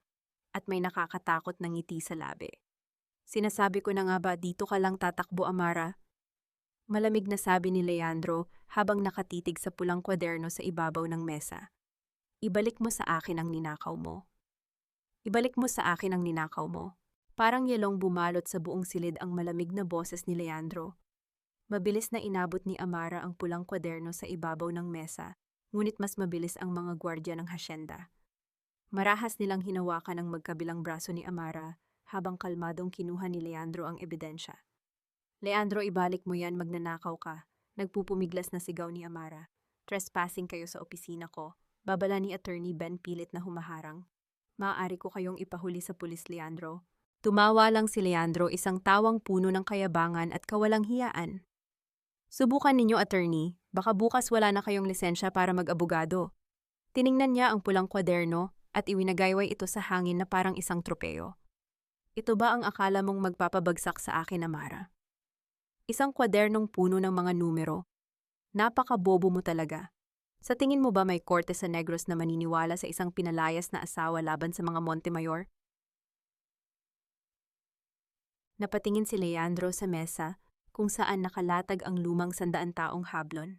at may nakakatakot na ngiti sa labi. Sinasabi ko na nga ba, dito ka lang tatakbo, Amara? Malamig na sabi ni Leandro habang nakatitig sa pulang kwaderno sa ibabaw ng mesa. Ibalik mo sa akin ang ninakaw mo. Ibalik mo sa akin ang ninakaw mo. Parang yelong bumalot sa buong silid ang malamig na boses ni Leandro. Mabilis na inabot ni Amara ang pulang kwaderno sa ibabaw ng mesa, ngunit mas mabilis ang mga gwardya ng hasyenda. Marahas nilang hinawakan ang magkabilang braso ni Amara habang kalmadong kinuha ni Leandro ang ebidensya. Leandro, ibalik mo yan, magnanakaw ka. Nagpupumiglas na sigaw ni Amara. Trespassing kayo sa opisina ko. Babala ni Attorney Ben pilit na humaharang. Maaari ko kayong ipahuli sa pulis, Leandro. Tumawa lang si Leandro, isang tawang puno ng kayabangan at kawalang hiyaan. Subukan ninyo, attorney, baka bukas wala na kayong lisensya para mag-abogado. Tiningnan niya ang pulang kwaderno at iwinagayway ito sa hangin na parang isang tropeo. Ito ba ang akala mong magpapabagsak sa akin, Amara? Isang kwadernong puno ng mga numero. Napakabobo mo talaga. Sa tingin mo ba may korte sa Negros na maniniwala sa isang pinalayas na asawa laban sa mga Montemayor? Napatingin si Leandro sa mesa kung saan nakalatag ang lumang 100 taong hablon.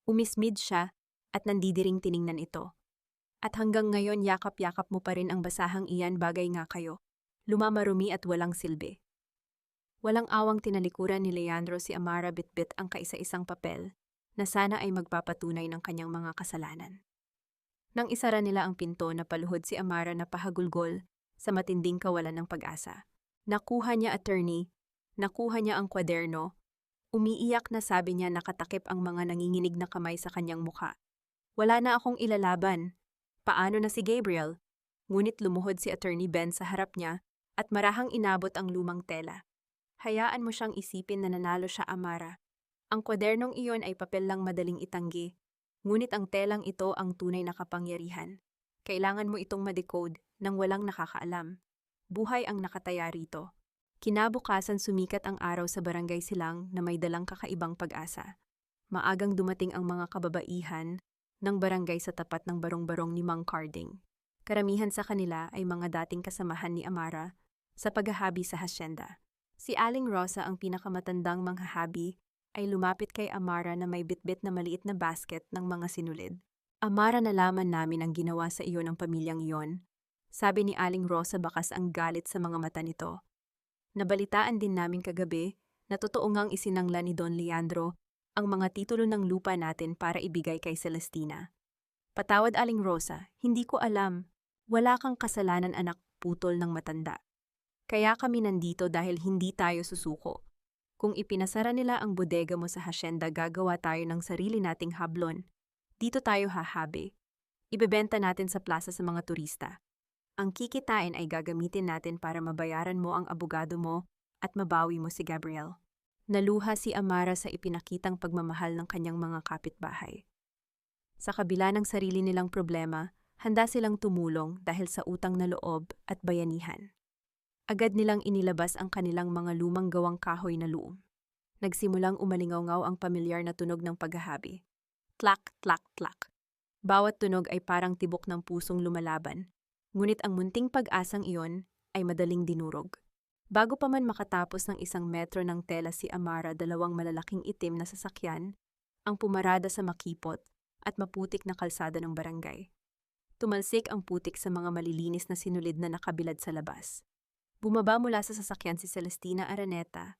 Umismid siya at nandidiring tiningnan ito. At hanggang ngayon yakap-yakap mo pa rin ang basahang iyan, bagay nga kayo. Lumamarumi at walang silbi. Walang awang tinalikuran ni Leandro si Amara bitbit ang kaisa-isang papel na sana ay magpapatunay ng kanyang mga kasalanan. Nang isara nila ang pinto, napaluhod si Amara na pahagulgol sa matinding kawalan ng pag-asa. Nakuha niya, attorney. Nakuha niya ang kwaderno. Umiiyak na sabi niya, nakatakip ang mga nanginginig na kamay sa kanyang mukha. Wala na akong ilalaban. Paano na si Gabriel? Ngunit lumuhod si Attorney Ben sa harap niya at marahang inabot ang lumang tela. Hayaan mo siyang isipin na nanalo siya, Amara. Ang kwadernong iyon ay papel lang madaling itanggi, ngunit ang telang ito ang tunay na kapangyarihan. Kailangan mo itong ma-decode nang walang nakakaalam. Buhay ang nakataya rito. Kinabukasan sumikat ang araw sa barangay Silang na may dalang kakaibang pag-asa. Maagang dumating ang mga kababaihan ng barangay sa tapat ng barong-barong ni Mang Carding. Karamihan sa kanila ay mga dating kasamahan ni Amara sa paghahabi sa hasyenda. Si Aling Rosa, ang pinakamatandang manghahabi, ay lumapit kay Amara na may bitbit na maliit na basket ng mga sinulid. Amara, nalaman namin ang ginawa sa iyo ng pamilyang iyon. Sabi ni Aling Rosa, bakas ang galit sa mga mata nito. Nabalitaan din namin kagabi na totoo ngang isinangla ni Don Leandro ang mga titulo ng lupa natin para ibigay kay Celestina. Patawad, Aling Rosa, hindi ko alam. Wala kang kasalanan, anak, putol ng matanda. Kaya kami nandito dahil hindi tayo susuko. Kung ipinasara nila ang bodega mo sa hasyenda, gagawa tayo ng sarili nating hablon. Dito tayo hahabi. Ibebenta natin sa plaza sa mga turista. Ang kikitain ay gagamitin natin para mabayaran mo ang abogado mo at mabawi mo si Gabriel. Naluha si Amara sa ipinakitang pagmamahal ng kanyang mga kapitbahay. Sa kabila ng sarili nilang problema, handa silang tumulong dahil sa utang na loob at bayanihan. Agad nilang inilabas ang kanilang mga lumang gawang kahoy na loom. Nagsimulang umalingaw-ngaw ang pamilyar na tunog ng paghahabi. Tlak, tlak, tlak. Bawat tunog ay parang tibok ng pusong lumalaban. Ngunit ang munting pag-asang iyon ay madaling dinurog. Bago pa man makatapos ng 1 metro ng tela si Amara, 2 malalaking itim na sasakyan ang pumarada sa makipot at maputik na kalsada ng barangay. Tumalsik ang putik sa mga malilinis na sinulid na nakabilad sa labas. Bumaba mula sa sasakyan si Celestina Araneta.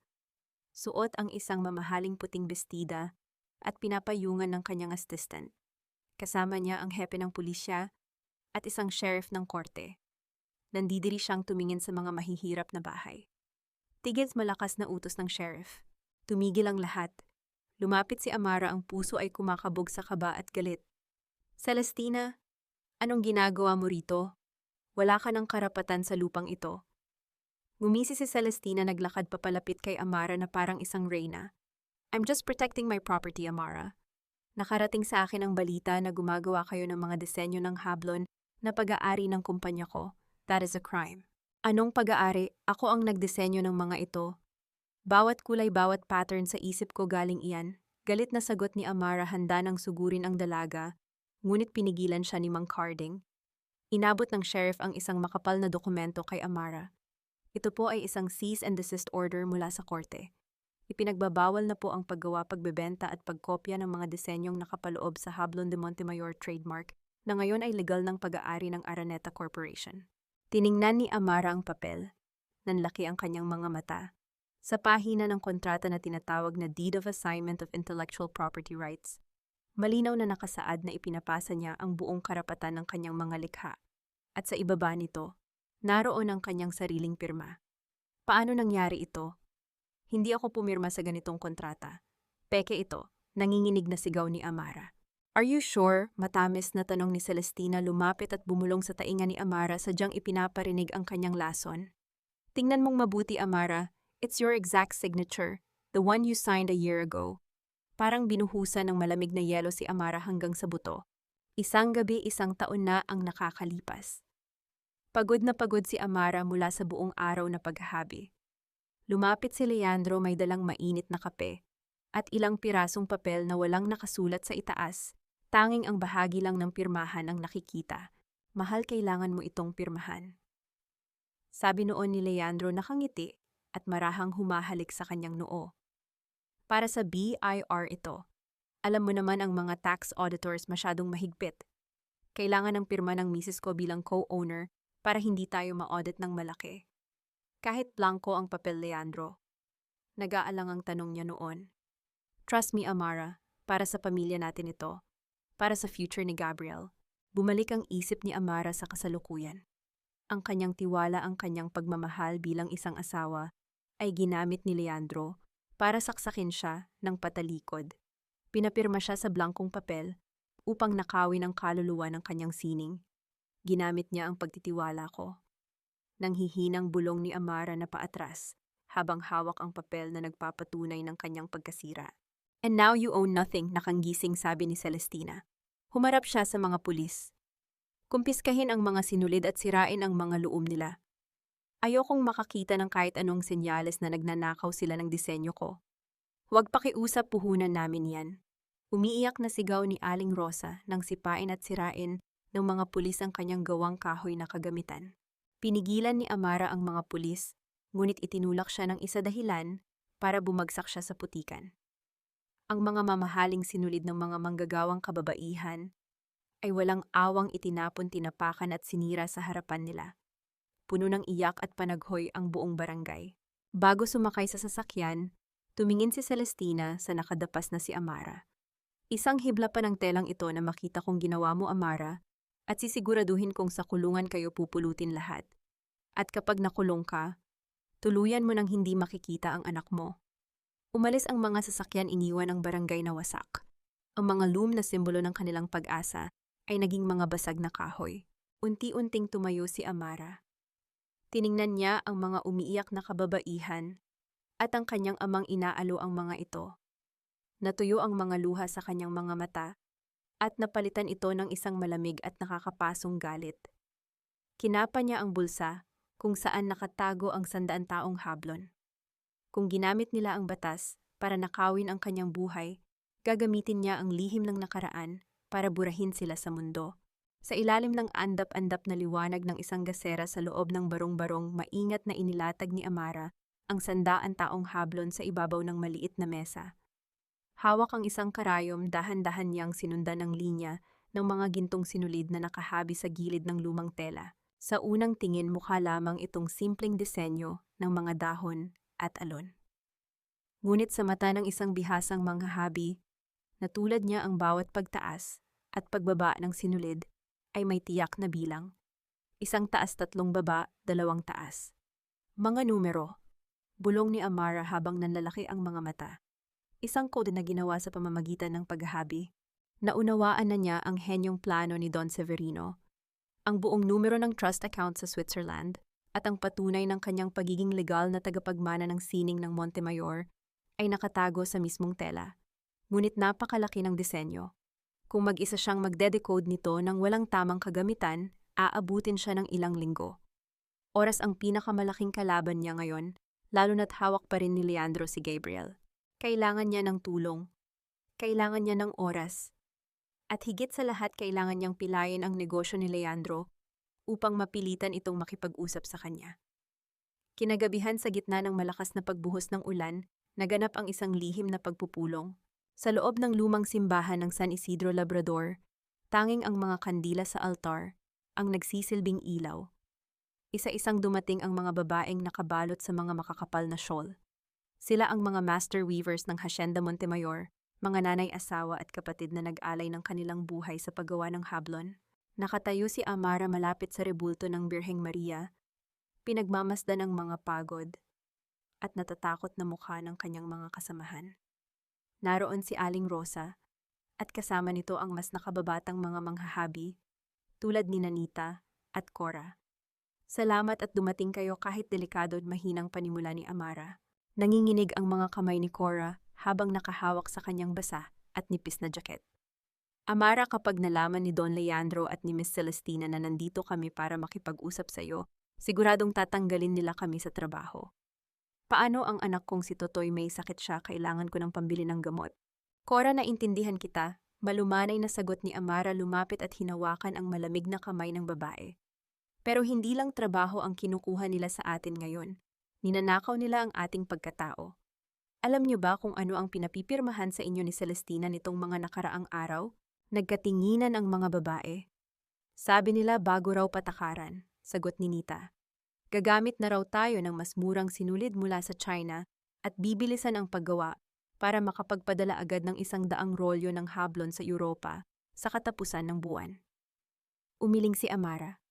Suot ang isang mamahaling puting bestida at pinapayungan ng kanyang assistant. Kasama niya ang hepe ng pulisya at isang sheriff ng korte. Nandidiri siyang tumingin sa mga mahihirap na bahay. Tigil malakas na utos ng sheriff. Tumigil ang lahat. Lumapit si Amara, ang puso ay kumakabog sa kaba at galit. Celestina, anong ginagawa mo rito? Wala ka ng karapatan sa lupang ito. Ngumisi si Celestina, naglakad papalapit kay Amara na parang isang reyna. I'm just protecting my property, Amara. Nakarating sa akin ang balita na gumagawa kayo ng mga disenyo ng hablon na pag-aari ng kumpanya ko. That is a crime. Anong pag-aari? Ako ang nagdisenyo ng mga ito. Bawat kulay, bawat pattern sa isip ko galing iyan. Galit na sagot ni Amara, handa nang sugurin ang dalaga, ngunit pinigilan siya ni Mang Carding. Inabot ng sheriff ang isang makapal na dokumento kay Amara. Ito po ay isang cease and desist order mula sa korte. Ipinagbabawal na po ang paggawa, pagbebenta at pagkopya ng mga disenyong nakapaloob sa Hablon de Montemayor trademark na ngayon ay legal ng pag-aari ng Araneta Corporation. Tiningnan ni Amara ang papel. Nanlaki ang kanyang mga mata. Sa pahina ng kontrata na tinatawag na Deed of Assignment of Intellectual Property Rights, malinaw na nakasaad na ipinapasa niya ang buong karapatan ng kanyang mga likha. At sa ibaba nito, naroon ang kanyang sariling pirma. Paano nangyari ito? Hindi ako pumirma sa ganitong kontrata. Peke ito, nanginginig na sigaw ni Amara. Are you sure? Matamis na tanong ni Celestina, lumapit at bumulong sa tainga ni Amara, sadyang ipinaparinig ang kanyang lason. Tingnan mong mabuti, Amara. It's your exact signature, the one you signed a year ago. Parang binuhusan ng malamig na yelo si Amara hanggang sa buto. Isang gabi, 1 taon na ang nakakalipas. Pagod na pagod si Amara mula sa buong araw na paghahabi. Lumapit si Leandro, may dalang mainit na kape at ilang pirasong papel na walang nakasulat sa itaas. Tanging ang bahagi lang ng pirmahan ang nakikita. Mahal, kailangan mo itong pirmahan. Sabi noon ni Leandro, nakangiti at marahang humahalik sa kanyang noo. Para sa BIR ito. Alam mo naman ang mga tax auditors masyadong mahigpit. Kailangan ng pirma ng misis ko bilang co-owner para hindi tayo ma-audit ng malaki. Kahit blanco ang papel, Leandro. Nag-aalang ang tanong niya noon. Trust me, Amara, para sa pamilya natin ito. Para sa future ni Gabriel. Bumalik ang isip ni Amara sa kasalukuyan. Ang kanyang tiwala, ang kanyang pagmamahal bilang isang asawa ay ginamit ni Leandro para saksakin siya ng patalikod. Pinapirma siya sa blankong papel upang nakawin ang kaluluwa ng kanyang sining. Ginamit niya ang pagtitiwala ko. Nanghihinang bulong ni Amara na paatras, habang hawak ang papel na nagpapatunay ng kanyang pagkasira. "And now you own nothing," nakanggising sabi ni Celestina. Humarap siya sa mga pulis. "Kumpiskahin ang mga sinulid at sirain ang mga luum nila. Ayokong makakita ng kahit anong senyales na nagnanakaw sila ng disenyo ko. Huwag pakiusap, puhunan namin yan." Umiiyak na sigaw ni Aling Rosa nang sipain at sirain ng mga pulis ang kanyang gawang kahoy na kagamitan. Pinigilan ni Amara ang mga pulis, ngunit itinulak siya ng isa dahilan para bumagsak siya sa putikan. Ang mga mamahaling sinulid ng mga manggagawang kababaihan ay walang awang itinapon, tinapakan at sinira sa harapan nila. Puno ng iyak at panaghoy ang buong barangay. Bago sumakay sa sasakyan, tumingin si Celestina sa nakadapas na si Amara. "Isang hibla pa ng telang ito na makita kong ginawa mo, Amara, at sisiguraduhin kong sa kulungan kayo pupulutin lahat. At kapag nakulong ka, tuluyan mo nang hindi makikita ang anak mo." Umalis ang mga sasakyan, iniwan ang barangay na wasak. Ang mga loom na simbolo ng kanilang pag-asa ay naging mga basag na kahoy. Unti-unting tumayo si Amara. Tiningnan niya ang mga umiiyak na kababaihan at ang kanyang amang inaalo ang mga ito. Natuyo ang mga luha sa kanyang mga mata at napalitan ito ng isang malamig at nakakapasong galit. Kinapa niya ang bulsa kung saan nakatago ang 100 taong hablon. Kung ginamit nila ang batas para nakawin ang kanyang buhay, gagamitin niya ang lihim ng nakaraan para burahin sila sa mundo. Sa ilalim ng andap-andap na liwanag ng isang gasera sa loob ng barong-barong, maingat na inilatag ni Amara ang 100 taong hablon sa ibabaw ng maliit na mesa. Hawak ang isang karayom, dahan-dahan niyang sinundan ang linya ng mga gintong sinulid na nakahabi sa gilid ng lumang tela. Sa unang tingin, mukha lamang itong simpleng disenyo ng mga dahon at alon. Ngunit sa mata ng isang bihasang manghahabi, na tulad niya ang bawat pagtaas at pagbaba ng sinulid ay may tiyak na bilang. 1 taas, 3 baba, 2 taas. Mga numero. Bulong ni Amara habang nanlalaki ang mga mata. Isang kode na ginawa sa pamamagitan ng paghahabi. Naunawaan na niya ang henyong plano ni Don Severino, ang buong numero ng trust account sa Switzerland, at ang patunay ng kanyang pagiging legal na tagapagmana ng sining ng Montemayor ay nakatago sa mismong tela. Ngunit napakalaki ng disenyo. Kung mag-isa siyang magde-decode nito ng walang tamang kagamitan, aabutin siya ng ilang linggo. Oras ang pinakamalaking kalaban niya ngayon, lalo na't hawak pa rin ni Leandro si Gabriel. Kailangan niya ng tulong. Kailangan niya ng oras. At higit sa lahat, kailangan niyang pilayin ang negosyo ni Leandro upang mapilitan itong makipag-usap sa kanya. Kinagabihan, sa gitna ng malakas na pagbuhos ng ulan, naganap ang isang lihim na pagpupulong. Sa loob ng lumang simbahan ng San Isidro Labrador, tanging ang mga kandila sa altar ang nagsisilbing ilaw. Isa-isang dumating ang mga babaeng nakabalot sa mga makakapal na shawl. Sila ang mga master weavers ng Hacienda Montemayor, mga nanay-asawa at kapatid na nag-alay ng kanilang buhay sa paggawa ng hablon. Nakatayo si Amara malapit sa rebulto ng Birheng Maria, pinagmamasdan ang mga pagod at natatakot na mukha ng kanyang mga kasamahan. Naroon si Aling Rosa at kasama nito ang mas nakababatang mga manghahabi tulad ni Nanita at Cora. "Salamat at dumating kayo kahit delikado at mahinang," panimula ni Amara. Nanginginig ang mga kamay ni Cora habang nakahawak sa kanyang basa at nipis na jacket. "Amara, kapag nalaman ni Don Leandro at ni Miss Celestina na nandito kami para makipag-usap sa iyo, siguradong tatanggalin nila kami sa trabaho." "Paano ang anak kong si Totoy? May sakit siya, kailangan ko ng pambili ng gamot." "Cora, naintindihan kita," malumanay na sagot ni Amara, lumapit at hinawakan ang malamig na kamay ng babae. "Pero hindi lang trabaho ang kinukuha nila sa atin ngayon. Ninanakaw nila ang ating pagkatao. Alam niyo ba kung ano ang pinapipirmahan sa inyo ni Celestina nitong mga nakaraang araw?" Nagkatinginan ang mga babae. "Sabi nila bago raw patakaran," sagot ni Nita. "Gagamit na raw tayo ng mas murang sinulid mula sa China at bibilisan ang paggawa para makapagpadala agad ng 100 rolyo ng hablon sa Europa sa katapusan ng buwan." Umiling si Amara.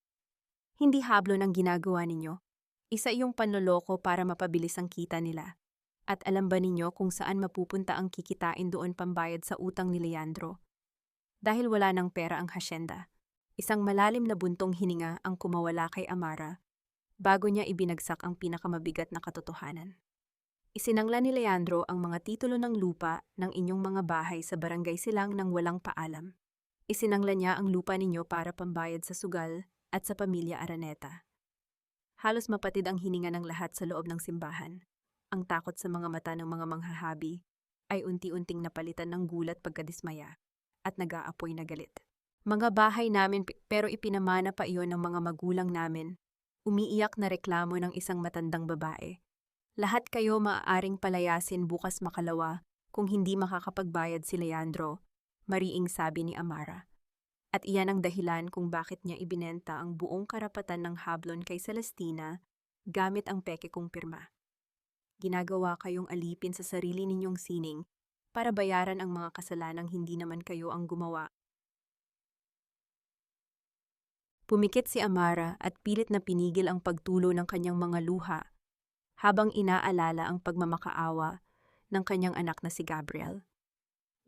"Hindi hablon ang ginagawa ninyo. Isa iyong panloloko para mapabilis ang kita nila. At alam ba ninyo kung saan mapupunta ang kikitain doon pambayad sa utang ni Leandro? Dahil wala ng pera ang hasyenda, isang malalim na buntong hininga ang kumawala kay Amara bago niya ibinagsak ang pinakamabigat na katotohanan. Isinangla ni Leandro ang mga titulo ng lupa ng inyong mga bahay sa barangay Silang nang walang paalam. Isinangla niya ang lupa ninyo para pambayad sa sugal at sa pamilya Araneta. Halos mapatid ang hininga ng lahat sa loob ng simbahan. Ang takot sa mga mata ng mga manghahabi ay unti-unting napalitan ng gulat pagkadismaya at nag-aapoy na galit. Mga bahay namin pero ipinamana pa iyon ng mga magulang namin. Umiiyak na reklamo ng isang matandang babae. Lahat kayo maaaring palayasin bukas makalawa kung hindi makakapagbayad si Leandro, mariing sabi ni Amara. At iyan ang dahilan kung bakit niya ibinenta ang buong karapatan ng hablon kay Celestina gamit ang peke kong pirma. Ginagawa kayong alipin sa sarili ninyong sining para bayaran ang mga kasalanang hindi naman kayo ang gumawa. Pumikit si Amara at pilit na pinigil ang pagtulo ng kanyang mga luha habang inaalala ang pagmamakaawa ng kanyang anak na si Gabriel.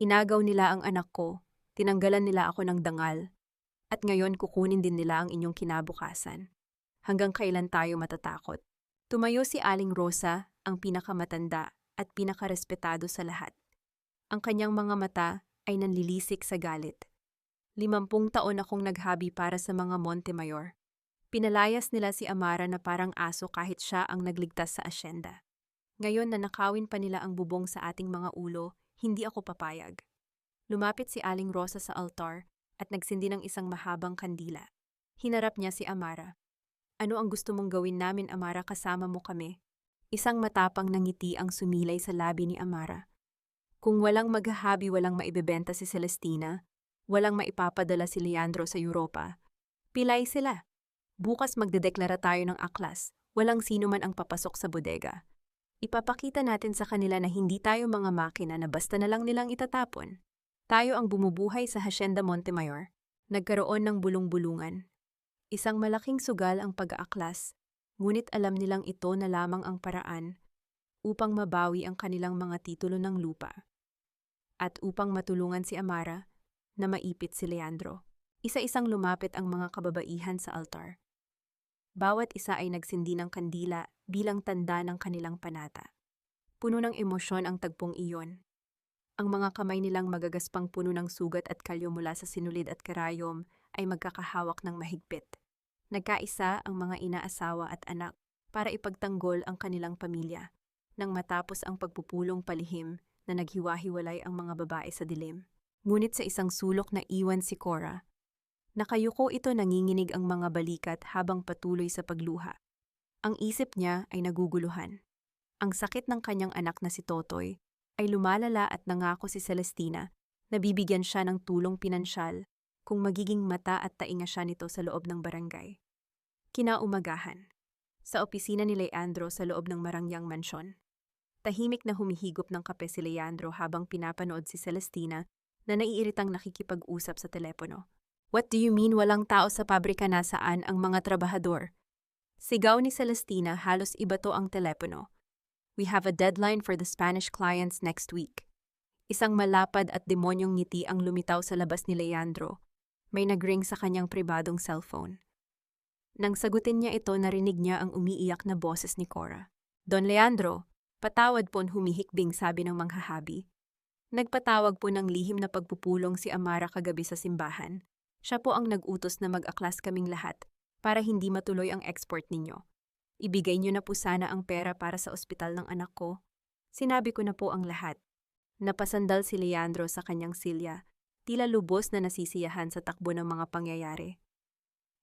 Inagaw nila ang anak ko, tinanggalan nila ako ng dangal, at ngayon kukunin din nila ang inyong kinabukasan. Hanggang kailan tayo matatakot? Tumayo si Aling Rosa, ang pinakamatanda at pinakarespetado sa lahat. Ang kanyang mga mata ay nanlilisik sa galit. 50 taon akong naghabi para sa mga Montemayor. Pinalayas nila si Amara na parang aso kahit siya ang nagligtas sa asyenda. Ngayon na nakawin pa nila ang bubong sa ating mga ulo, hindi ako papayag. Lumapit si Aling Rosa sa altar at nagsindi ng isang mahabang kandila. Hinarap niya si Amara. Ano ang gusto mong gawin namin, Amara, kasama mo kami? Isang matapang na ngiti ang sumilay sa labi ni Amara. Kung walang maghahabi, walang maibebenta si Celestina, walang maipapadala si Leandro sa Europa. Pilay sila. Bukas magdedeklara tayo ng aklas, walang sino man ang papasok sa bodega. Ipapakita natin sa kanila na hindi tayo mga makina na basta na lang nilang itatapon. Tayo ang bumubuhay sa Hacienda Montemayor. Nagkaroon ng bulong-bulungan. Isang malaking sugal ang pag-aaklas, ngunit alam nilang ito na lamang ang paraan upang mabawi ang kanilang mga titulo ng lupa. At upang matulungan si Amara na maipit si Leandro. Isa-isang lumapit ang mga kababaihan sa altar. Bawat isa ay nagsindi ng kandila bilang tanda ng kanilang panata. Puno ng emosyon ang tagpong iyon. Ang mga kamay nilang magagaspang puno ng sugat at kalyo mula sa sinulid at karayom ay magkakahawak ng mahigpit. Nagkaisa ang mga ina-asawa at anak para ipagtanggol ang kanilang pamilya nang matapos ang pagpupulong palihim na naghiwa-hiwalay ang mga babae sa dilim. Ngunit sa isang sulok na iwan si Cora, nakayuko ito nanginginig ang mga balikat habang patuloy sa pagluha. Ang isip niya ay naguguluhan. Ang sakit ng kanyang anak na si Totoy ay lumalala at nangako si Celestina na bibigyan siya ng tulong pinansyal kung magiging mata at tainga siya nito sa loob ng barangay. Kinaumagahan. Sa opisina ni Leandro sa loob ng Marangyang Mansyon. Tahimik na humihigop ng kape si Leandro habang pinapanood si Celestina na naiiritang nakikipag-usap sa telepono. What do you mean walang tao sa pabrika, nasaan ang mga trabahador? Sigaw ni Celestina, halos iba to ang telepono. We have a deadline for the Spanish clients next week. Isang malapad at demonyong ngiti ang lumitaw sa labas ni Leandro. May nagring sa kanyang pribadong cellphone. Nang sagutin niya ito, narinig niya ang umiiyak na boses ni Cora. Don Leandro, patawad po, humihikbing sabi ng manghahabi. Nagpatawag po ng lihim na pagpupulong si Amara kagabi sa simbahan. Siya po ang nag-utos na mag-aklas kaming lahat para hindi matuloy ang export ninyo. Ibigay niyo na po sana ang pera para sa ospital ng anak ko. Sinabi ko na po ang lahat. Napasandal si Leandro sa kanyang silya, tila lubos na nasisiyahan sa takbo ng mga pangyayari.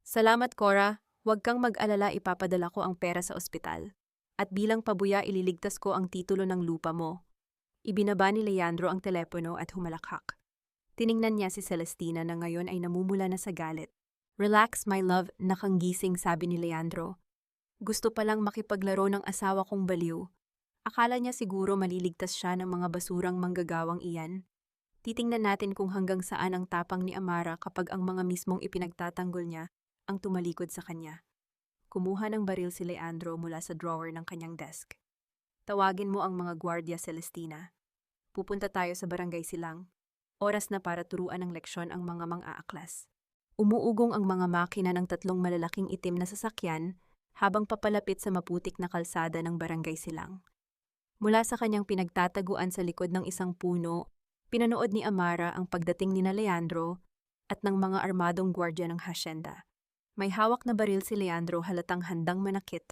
Salamat, Cora. Huwag kang mag-alala, ipapadala ko ang pera sa ospital. At bilang pabuya, ililigtas ko ang titulo ng lupa mo. Ibinaba ni Leandro ang telepono at humalakhak. Tiningnan niya si Celestina na ngayon ay namumula na sa galit. Relax, my love, nakanggising, sabi ni Leandro. Gusto palang makipaglaro ng asawa kong baliw. Akala niya siguro maliligtas siya ng mga basurang manggagawang iyan. Titingnan natin kung hanggang saan ang tapang ni Amara kapag ang mga mismong ipinagtatanggol niya ang tumalikod sa kanya. Kumuha ng baril si Leandro mula sa drawer ng kanyang desk. Tawagin mo ang mga gwardya, Celestina. Pupunta tayo sa barangay Silang. Oras na para turuan ng leksyon ang mga mang-aaklas. Umuugong ang mga makina ng 3 malalaking itim na sasakyan habang papalapit sa maputik na kalsada ng Barangay Silang. Mula sa kanyang pinagtataguan sa likod ng isang puno, pinanood ni Amara ang pagdating ni Leandro at ng mga armadong gwardya ng hasyenda. May hawak na baril si Leandro, halatang handang manakit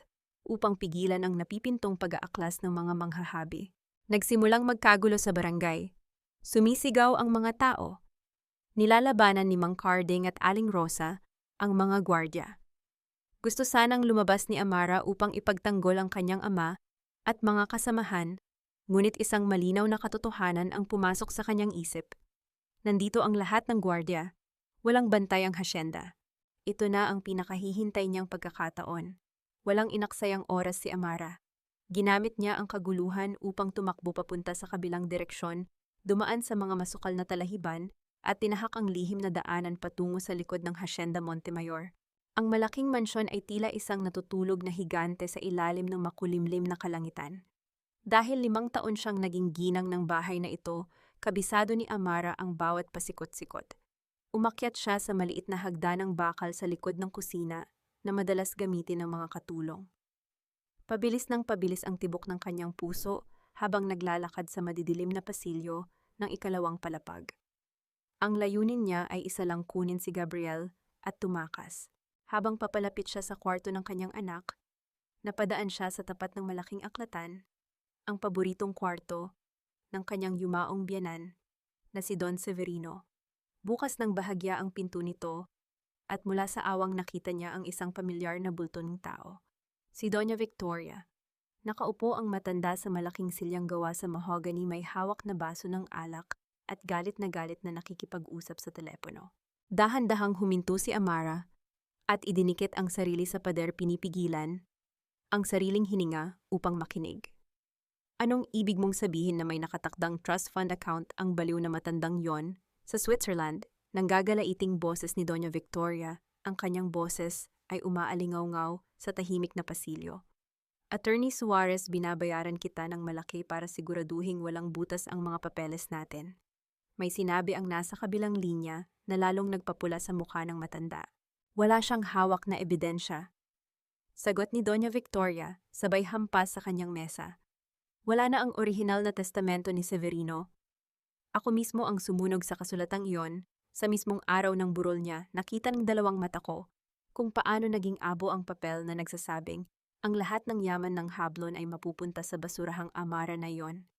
upang pigilan ang napipintong pag-aaklas ng mga manghahabi. Nagsimulang magkagulo sa barangay. Sumisigaw ang mga tao. Nilalabanan ni Mang Carding at Aling Rosa ang mga gwardya. Gusto sanang lumabas ni Amara upang ipagtanggol ang kanyang ama at mga kasamahan, ngunit isang malinaw na katotohanan ang pumasok sa kanyang isip. Nandito ang lahat ng gwardya, walang bantay ang hasyenda. Ito na ang pinakahihintay niyang pagkakataon. Walang inaksayang oras si Amara. Ginamit niya ang kaguluhan upang tumakbo papunta sa kabilang direksyon, dumaan sa mga masukal na talahiban, at tinahak ang lihim na daanan patungo sa likod ng Hacienda Montemayor. Ang malaking mansyon ay tila isang natutulog na higante sa ilalim ng makulimlim na kalangitan. Dahil 5 taon siyang naging ginang ng bahay na ito, kabisado ni Amara ang bawat pasikot-sikot. Umakyat siya sa maliit na hagdanang bakal sa likod ng kusina na madalas gamitin ng mga katulong. Pabilis ng pabilis ang tibok ng kanyang puso habang naglalakad sa madidilim na pasilyo ng ikalawang palapag. Ang layunin niya ay isa lang, kunin si Gabriel at tumakas. Habang papalapit siya sa kwarto ng kanyang anak, napadaan siya sa tapat ng malaking aklatan, ang paboritong kwarto ng kanyang yumaong biyanan na si Don Severino. Bukas ng bahagya ang pinto nito at mula sa awang nakita niya ang isang pamilyar na bulto ng tao. Si Doña Victoria. Nakaupo ang matanda sa malaking silyang gawa sa mahogany, may hawak na baso ng alak at galit na nakikipag-usap sa telepono. Dahan-dahang huminto si Amara at idinikit ang sarili sa pader, pinipigilan ang sariling hininga upang makinig. Anong ibig mong sabihin na may nakatakdang trust fund account ang baliw na matandang yon sa Switzerland? Nanggagalaiting boses ni Doña Victoria, ang kanyang boses ay umaalingaw-ngaw sa tahimik na pasilyo. Attorney Suarez, binabayaran kita ng malaki para siguraduhing walang butas ang mga papeles natin. May sinabi ang nasa kabilang linya na lalong nagpapula sa mukha ng matanda. Wala siyang hawak na ebidensya. Sagot ni Doña Victoria, sabay hampas sa kanyang mesa. Wala na ang orihinal na testamento ni Severino. Ako mismo ang sumunog sa kasulatang iyon. Sa mismong araw ng burol niya, nakita ng 2 mata ko kung paano naging abo ang papel na nagsasabing ang lahat ng yaman ng Hablon ay mapupunta sa basurahang Amara na iyon.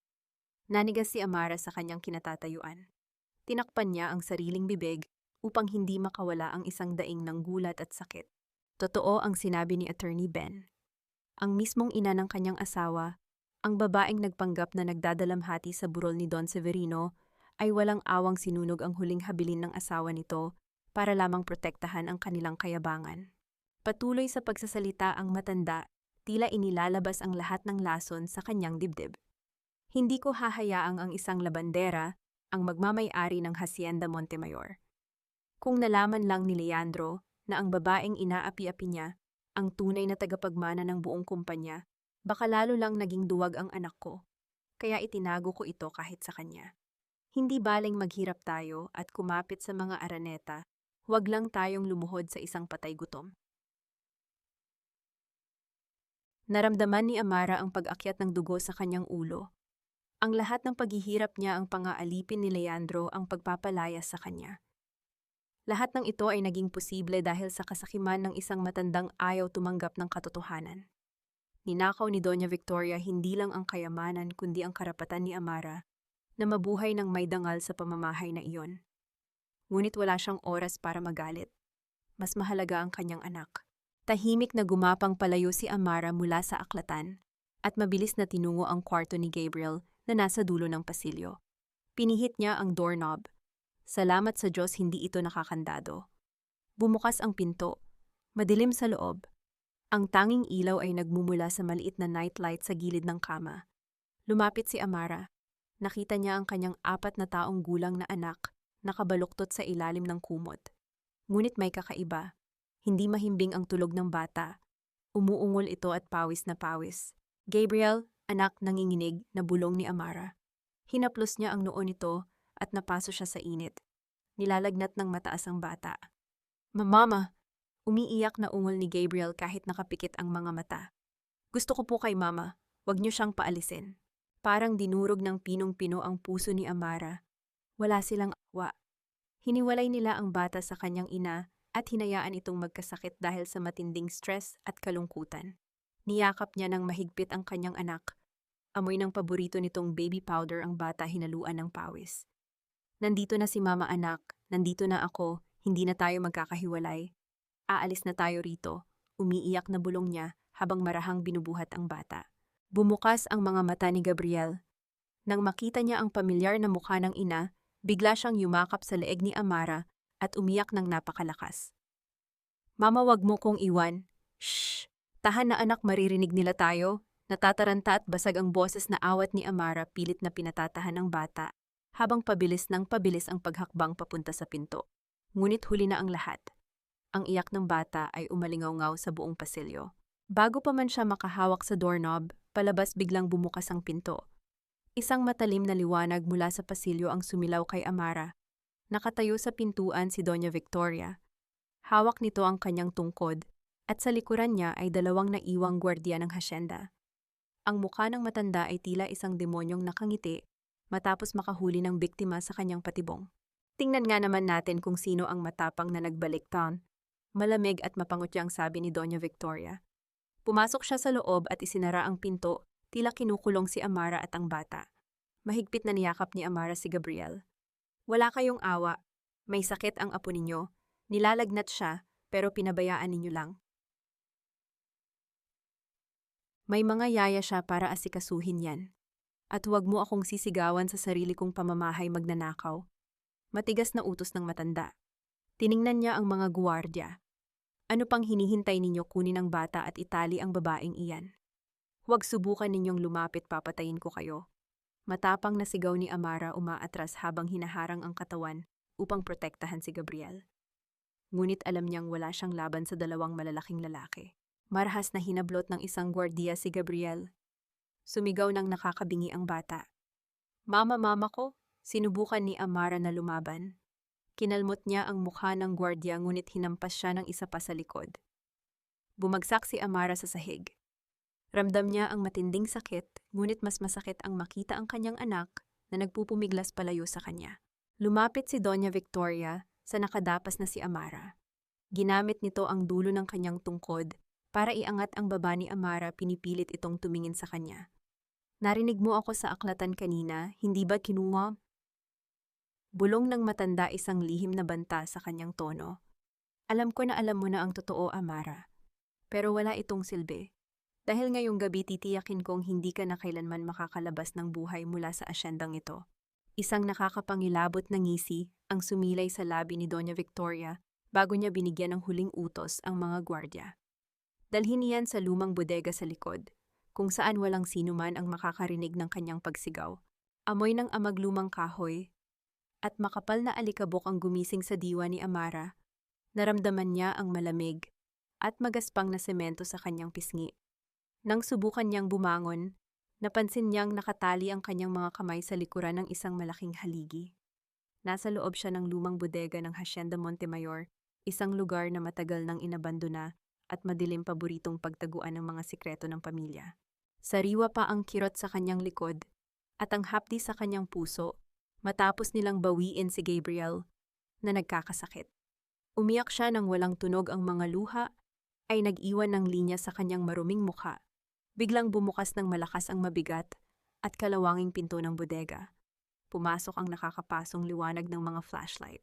Nanigas si Amara sa kanyang kinatatayuan. Tinakpan niya ang sariling bibig upang hindi makawala ang isang daing ng gulat at sakit. Totoo ang sinabi ni Attorney Ben. Ang mismong ina ng kanyang asawa, ang babaeng nagpanggap na nagdadalamhati sa burol ni Don Severino, ay walang awang sinunog ang huling habilin ng asawa nito para lamang protektahan ang kanilang kayabangan. Patuloy sa pagsasalita ang matanda, tila inilalabas ang lahat ng lason sa kanyang dibdib. Hindi ko hahayaang ang isang labandera ang magmamay-ari ng Hacienda Montemayor. Kung nalaman lang ni Leandro na ang babaeng inaapi-api niya ang tunay na tagapagmana ng buong kumpanya, baka lalo lang naging duwag ang anak ko. Kaya itinago ko ito kahit sa kanya. Hindi baling maghirap tayo at kumapit sa mga araneta, huwag lang tayong lumuhod sa isang patay gutom. Naramdaman ni Amara ang pag-akyat ng dugo sa kanyang ulo. Ang lahat ng paghihirap niya, ang pang-aalipin ni Leandro, ang pagpapalayas sa kanya. Lahat ng ito ay naging posible dahil sa kasakiman ng isang matandang ayaw tumanggap ng katotohanan. Ninakaw ni Doña Victoria hindi lang ang kayamanan kundi ang karapatan ni Amara na mabuhay ng may dangal sa pamamahay na iyon. Ngunit wala siyang oras para magalit. Mas mahalaga ang kanyang anak. Tahimik na gumapang palayo si Amara mula sa aklatan at mabilis na tinungo ang kwarto ni Gabriel na nasa dulo ng pasilyo. Pinihit niya ang doorknob. Salamat sa Diyos hindi ito nakakandado. Bumukas ang pinto. Madilim sa loob. Ang tanging ilaw ay nagmumula sa maliit na nightlight sa gilid ng kama. Lumapit si Amara. Nakita niya ang kanyang 4 na taong gulang na anak nakabaluktot sa ilalim ng kumot. Ngunit may kakaiba. Hindi mahimbing ang tulog ng bata. Umuungol ito at pawis na pawis. Gabriel, anak, nanginginig na bulong ni Amara. Hinaplos niya ang noo nito at napaso siya sa init. Nilalagnat ng mataas ang bata. Mama! Umiiyak na ungol ni Gabriel kahit nakapikit ang mga mata. Gusto ko po kay Mama, wag niyo siyang paalisin. Parang dinurog ng pinong-pino ang puso ni Amara. Wala silang awa. Hiniwalay nila ang bata sa kanyang ina at hinayaan itong magkasakit dahil sa matinding stress at kalungkutan. Niyakap niya ng mahigpit ang kanyang anak. Amoy ng paborito nitong baby powder ang bata hinaluan ng pawis. Nandito na si Mama anak, nandito na ako, hindi na tayo magkakahiwalay. Aalis na tayo rito, umiiyak na bulong niya habang marahang binubuhat ang bata. Bumukas ang mga mata ni Gabriel. Nang makita niya ang pamilyar na mukha ng ina, bigla siyang yumakap sa leeg ni Amara at umiyak ng napakalakas. Mama, wag mo kong iwan. Shh! Tahan na anak, maririnig nila tayo. Natataranta at basag ang boses na awat ni Amara, pilit na pinatatahan ng bata, habang pabilis ng pabilis ang paghakbang papunta sa pinto. Ngunit huli na ang lahat. Ang iyak ng bata ay umalingaw-ngaw sa buong pasilyo. Bago pa man siya makahawak sa doorknob, palabas biglang bumukas ang pinto. Isang matalim na liwanag mula sa pasilyo ang sumilaw kay Amara. Nakatayo sa pintuan si Doña Victoria. Hawak nito ang kanyang tungkod, at sa likuran niya ay dalawang naiwang gwardiya ng hasyenda. Ang mukha ng matanda ay tila isang demonyong nakangiti matapos makahuli ng biktima sa kanyang patibong. Tingnan nga naman natin kung sino ang matapang na nagbalik-town. Malamig at mapangutyang sabi ni Doña Victoria. Pumasok siya sa loob at isinara ang pinto, tila kinukulong si Amara at ang bata. Mahigpit na niyakap ni Amara si Gabriel. Wala kayong awa. May sakit ang apo ninyo. Nilalagnat siya, pero pinabayaan ninyo lang. May mga yaya siya para asikasuhin yan. At huwag mo akong sisigawan sa sarili kong pamamahay magnanakaw. Matigas na utos ng matanda. Tiningnan niya ang mga guwardya. Ano pang hinihintay ninyo, kunin ang bata at itali ang babaeng iyan? Huwag subukan ninyong lumapit, papatayin ko kayo. Matapang na sigaw ni Amara umaatras habang hinaharang ang katawan upang protektahan si Gabriel. Ngunit alam niyang wala siyang laban sa dalawang malalaking lalaki. Marahas na hinablot ng isang gwardiya si Gabriel. Sumigaw ng nakakabingi ang bata. Mama ko, sinubukan ni Amara na lumaban. Kinalmot niya ang mukha ng gwardiya ngunit hinampas siya ng isa pa sa likod. Bumagsak si Amara sa sahig. Ramdam niya ang matinding sakit, ngunit mas masakit ang makita ang kanyang anak na nagpupumiglas palayo sa kanya. Lumapit si Doña Victoria sa nakadapas na si Amara. Ginamit nito ang dulo ng kanyang tungkod para iangat ang baba ni Amara, pinipilit itong tumingin sa kanya. Narinig mo ako sa aklatan kanina, hindi ba kinuha? Bulong ng matanda, isang lihim na banta sa kanyang tono. Alam ko na alam mo na ang totoo, Amara. Pero wala itong silbi. Dahil ngayong gabi titiyakin kong hindi ka na kailanman makakalabas ng buhay mula sa asyendang ito. Isang nakakapangilabot na ngisi ang sumilay sa labi ni Doña Victoria bago niya binigyan ng huling utos ang mga gwardya. Dalhin niyan sa lumang bodega sa likod, kung saan walang sino man ang makakarinig ng kanyang pagsigaw. Amoy ng amaglumang kahoy at makapal na alikabok ang gumising sa diwa ni Amara. Naramdaman niya ang malamig at magaspang na semento sa kanyang pisngi. Nang subukan niyang bumangon, napansin niyang nakatali ang kanyang mga kamay sa likuran ng isang malaking haligi. Nasa loob siya ng lumang bodega ng Hacienda Montemayor, isang lugar na matagal nang inabandona at madilim paboritong pagtaguan ng mga sikreto ng pamilya. Sariwa pa ang kirot sa kanyang likod at ang hapdi sa kanyang puso matapos nilang bawiin si Gabriel na nagkakasakit. Umiyak siya nang walang tunog ang mga luha ay nag-iwan ng linya sa kanyang maruming mukha. Biglang bumukas ng malakas ang mabigat at kalawanging pinto ng bodega. Pumasok ang nakakapasong liwanag ng mga flashlight.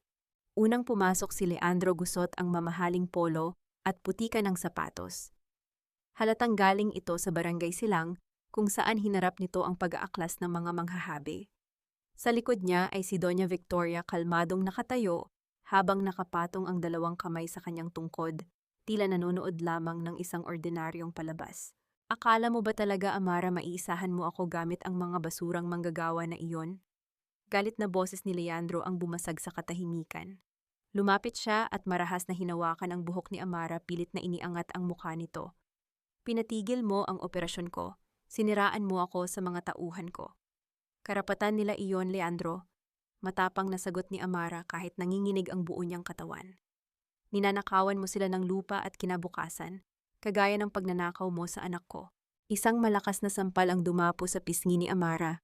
Unang pumasok si Leandro, gusot ang mamahaling polo at putika ng sapatos. Halatang galing ito sa barangay Silang kung saan hinarap nito ang pag-aaklas ng mga manghahabi. Sa likod niya ay si Doña Victoria, kalmadong nakatayo habang nakapatong ang dalawang kamay sa kanyang tungkod, tila nanonood lamang ng isang ordinaryong palabas. Akala mo ba talaga, Amara, maiisahan mo ako gamit ang mga basurang manggagawa na iyon? Galit na boses ni Leandro ang bumasag sa katahimikan. Lumapit siya at marahas na hinawakan ang buhok ni Amara, pilit na iniangat ang mukha nito. Pinatigil mo ang operasyon ko. Siniraan mo ako sa mga tauhan ko. Karapatan nila iyon, Leandro. Matapang na sagot ni Amara kahit nanginginig ang buo niyang katawan. Ninanakawan mo sila ng lupa at kinabukasan, kagaya ng pagnanakaw mo sa anak ko. Isang malakas na sampal ang dumapo sa pisngi ni Amara.